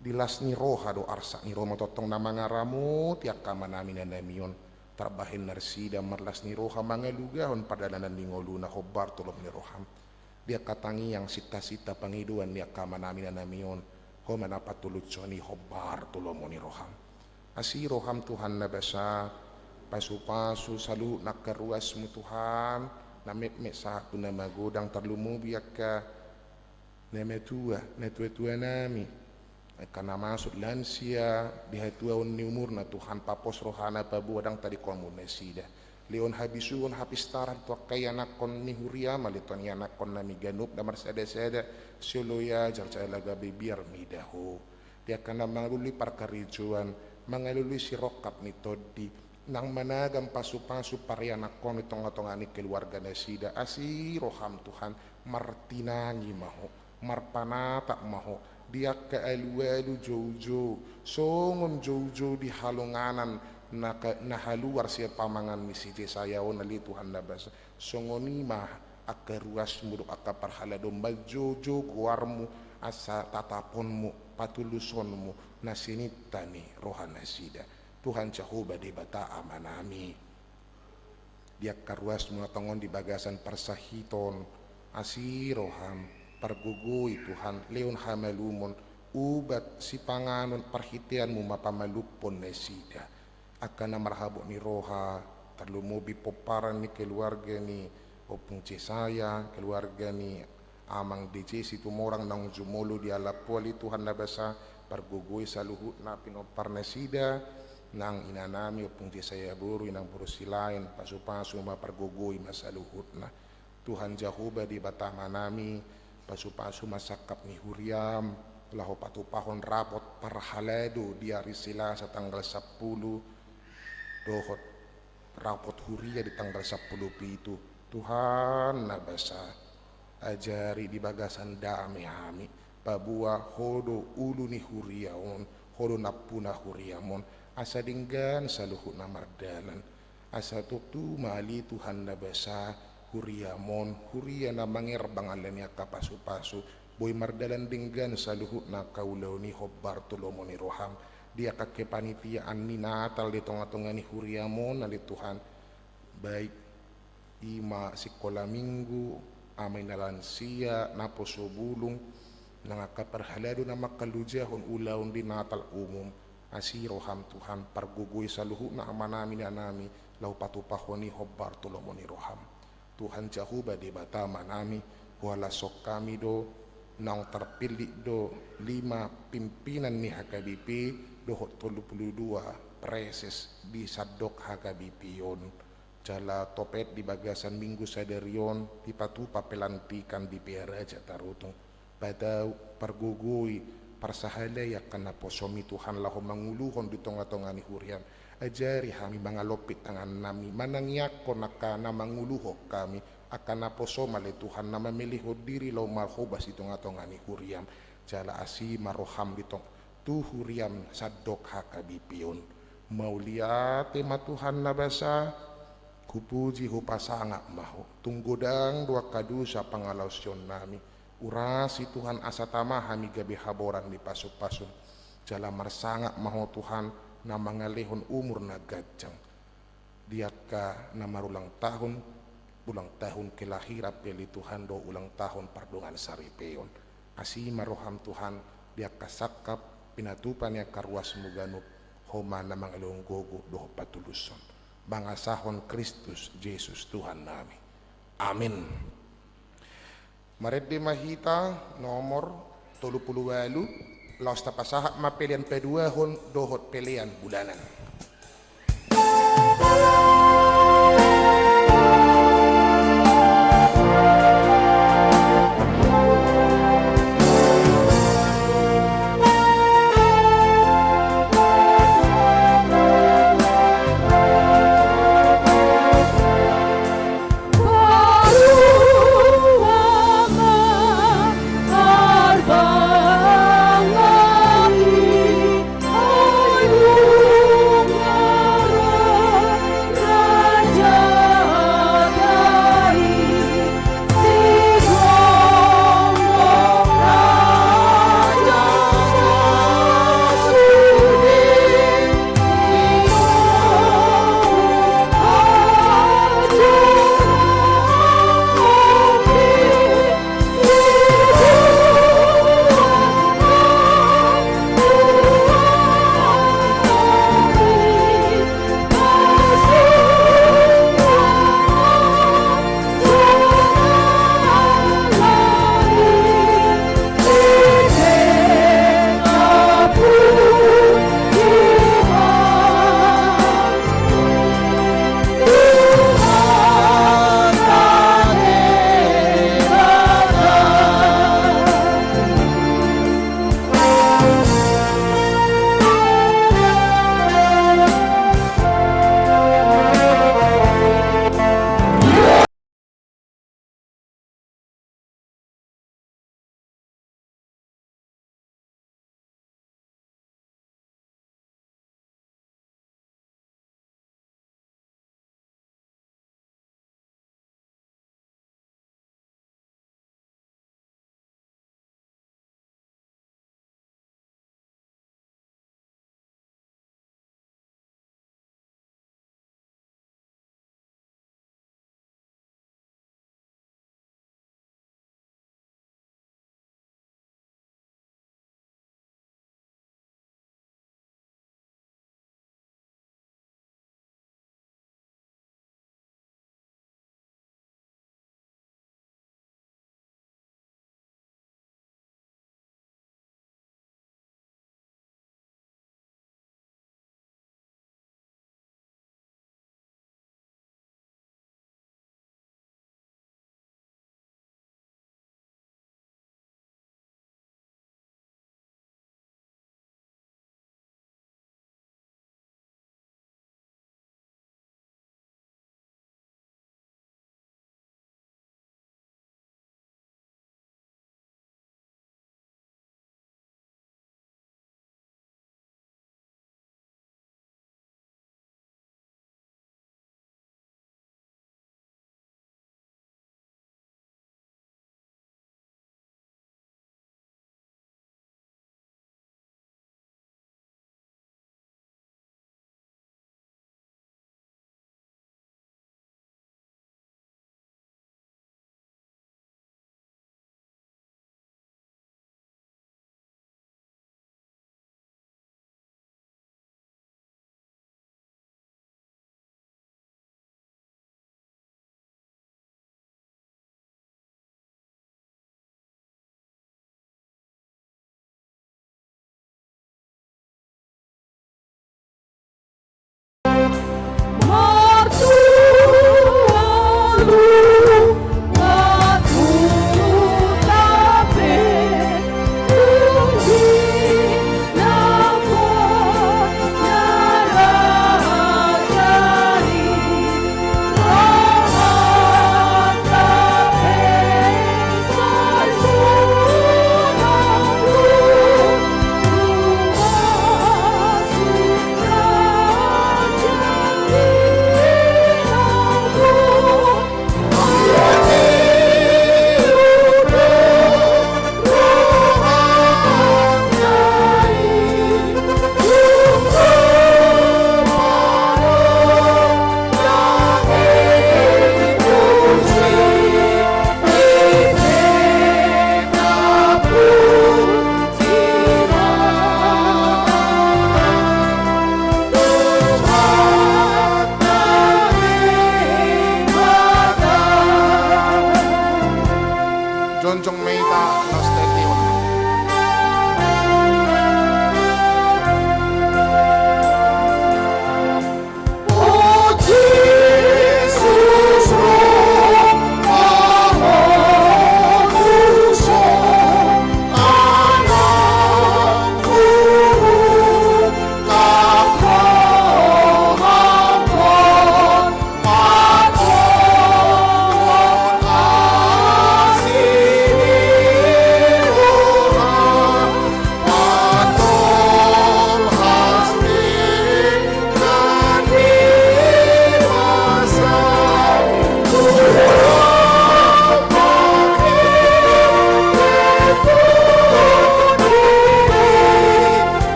dilas ni roha do arsa ni romo totong nama ngaramu tiak kama namin na damion tarbahin narsida marlas ni roha mangalugahon padalanan ni ngoluna hobbar tulom ni roham dia katangi yang sita-sita pangiduan dia kama namin na damion ho manapat tulutso ni hobbar tulom ni roham asi roham Tuhan na basa pasu-pasu salu nakaruas mu Tuhan namit sa tu nama godang terlumu biaka nemetua nami karena masuk lansia di hatuan ni umur na Tuhan papos rohana pabu adang tadi komunesi dah Leon habisuon hapistaran tua kayana kon ni huria maliton yana kon nami ganup damar sada soloya jarca laga biar midaho dia kana mangaluli parkarijuan mangaluli sirokap ni todi nang managam pasu-pasu pariana kon itong-tongani keluarga nasida asi roham Tuhan martinangi maho marpanata maho dia kealu-alu jojo songon jojo di halunganan na haluar siya pamangan misi saya nali Tuhan nabasa songoni mah akaruas muduk akaparhala domba jojo guarmu asa tataponmu patulusonmu nasinitani rohana sida Tuhan Jehovah di bata amanami dia karuas mengatongon di bagasan persahiton asiroham pargugui Tuhan leon hamelumon ubat si panganon perhitianmu mapamalupon nesida akan marhabo ni roha terlalu mobi poparan ni keluarga ni opung saya keluarga ni amang DJ situ morang nang jumolo di alapoli Tuhan nabasa pargugui saluhut na pinopar nasida nang inanami opung saya buru inang buru silain pasu-pasu ma pargugui masaluhut na Tuhan Jehovah di batamanami pasu-pasu masakap ni huriam laho patupahon rapot parhalado di hari Selasa tanggal 10 dohot rapot huria di tanggal 10 itu Tuhan nabasa ajari di bagasan dame hami pabua hodo ulu ni huriaon hodo napuna huriamon asa dinggan saluhut namardanan asa tu mali Tuhan nabasa huriamon huria na manger bangalan ya kapasu-pasu boy mardalan dinggan saluhut na kaulau ni hobbar tulomoni roham dia kake panitiaan ni Natal di tengah-tengah ni huriamon nali Tuhan baik ima sikola minggu amay nalansia naposo bulung nangakaparhalado na makalujahon ulaon di Natal umum asiroham Tuhan pargugoy sa luhu na amanami na nami lau patupahon ni hobbar tulomon ni roham Tuhan Jehovah di batama nami wala sok kami do nang terpilih do 5 pimpinan ni HKBP dohot 32 preses di sadok HKBP yon jala topet di bagasan minggu sadarion di patupa pelantikan di Piaraja tarutong pada pargugui parsahalaya kana posomi Tuhan laho manguluhon di tonga-tonga ni hurian ajari kami mangalopit tangan nami manangyak ko nakana manguluho kami akan naposoma le Tuhan na mamiliho diri lau marhobas di tonga-tonga ni huriam jala asi maroham di tong tu huriam sadok hakabipion mauliate matuhan nabasa kupuji hupasanga maho tunggodang dua kadusa pangalausion nami urasi Tuhan asatama hami gabi haboran di pasuk-pasuk jala marsanga maho Tuhan na mangalehon umur na gajang diaka na marulang tahun kelahiran peli Tuhan do ulang tahun pardongan saripeon asi maroham Tuhan diaka sakap pinatupan ya karwas muganup homa na mangalong gogo do patuluson bangasahon Kristus Yesus Tuhan nami amin. Maret di mahita nomor 38 laos tapasaha mapelian peduahon dohot pelian bulanan. Terbang lagi, ayo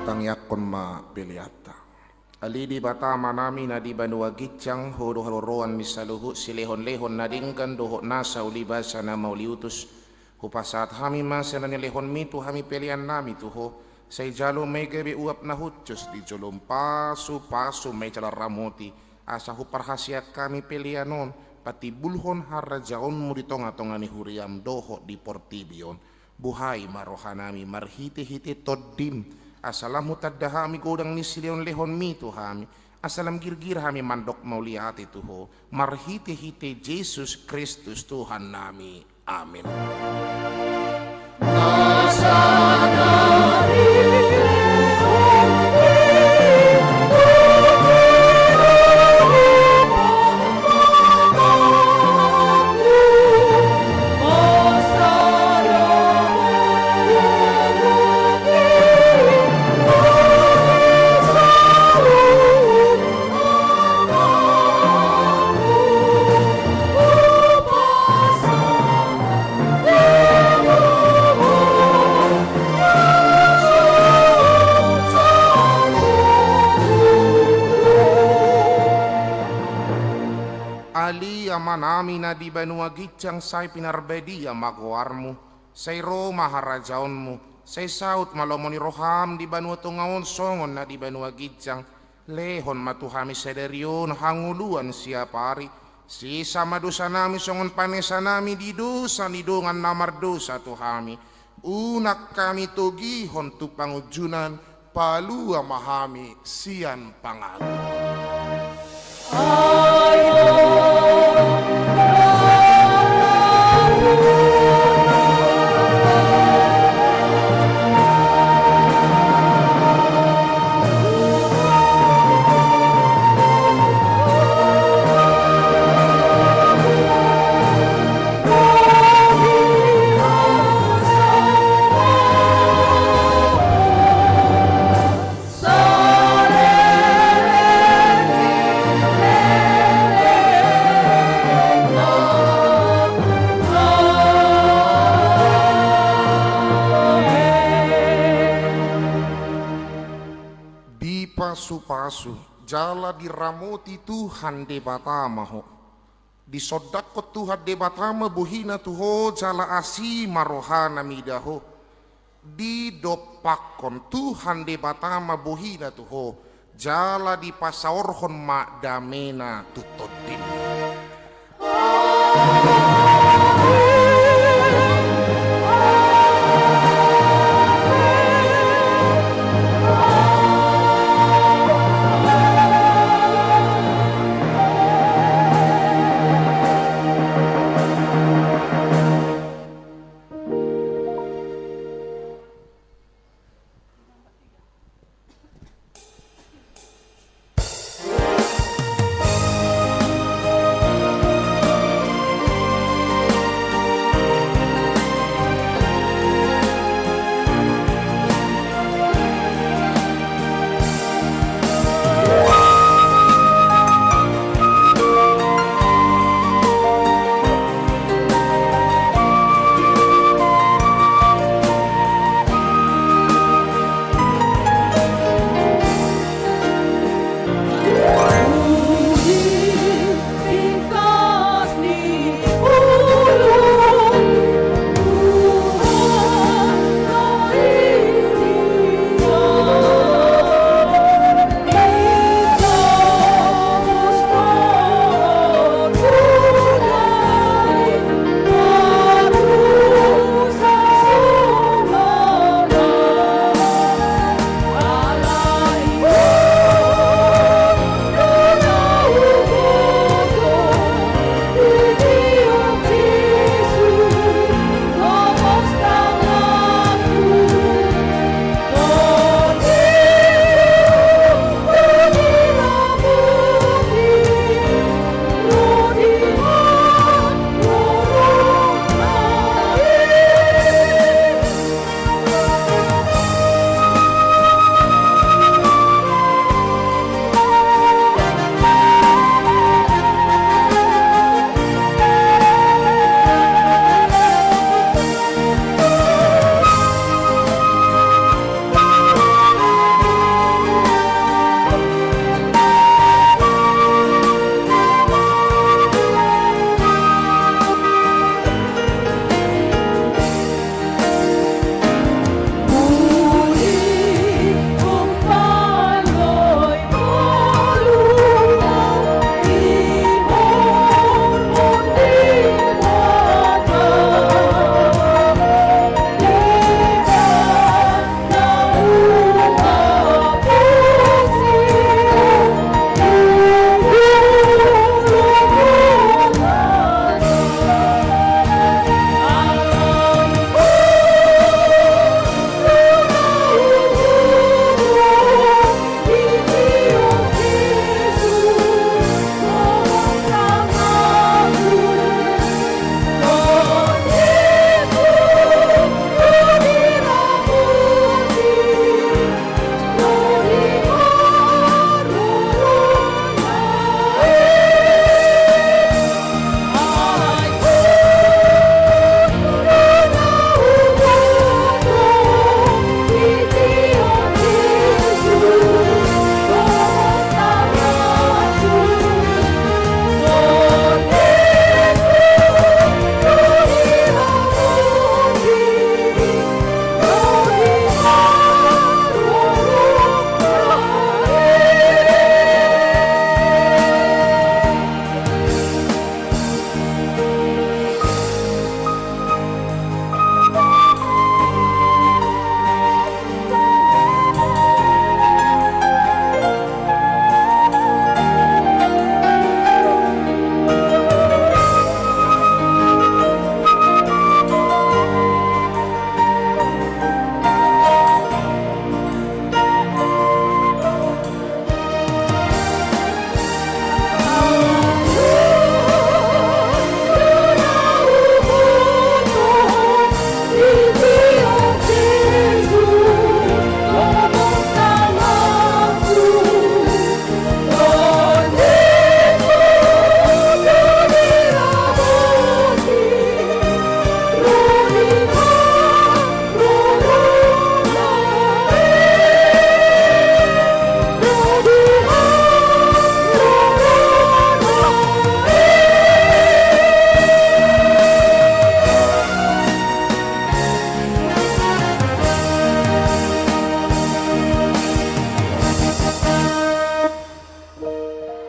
batang yakon ma peliata. Ali di batama nami na di banua gicang hodo haloroan misaluhu silehon-lehon nadingkan dohok nasa ulibasa na mauliutus. Hupasat hami masa na nilehon mitu hami pelian nami tuho. Say jalo may gabi uap na hutsos di jolom pasu may calar ramoti. Asa huparhasya kami pelianon pati bulhon harajaon mo di tonga-tonga ni huriam dohok di portibion. Buhay marohanami marhite-hite toddim. Asalam hutadda hami godang ni sileon lehon mito hami. Asalam girgir hami mandok mauliati tuho. Marhite-hite Jesus Kristus Tuhan nami. Amin. Ali amanami na di banua gicang say pinarbedi magoarmu, say Roma harajaonmu, say saut malomoni roham di banua tungaon songon na di banua gicang, lehon matuhami sederion hanguluan siapari, si sama dosa nami songon panesa nami di dosa nidongan namar dosa tuhami, unak kami togihon tu pangujunan, palua mahami sian pangalu. Pasu-pasu jala diramoti Tuhan de batamaho di sodako Tuhan de batama buhina tuho jala asi marohana midaho di dopakon Tuhan de batama buhina tuho jala di pasaorhon mak damena tutodin.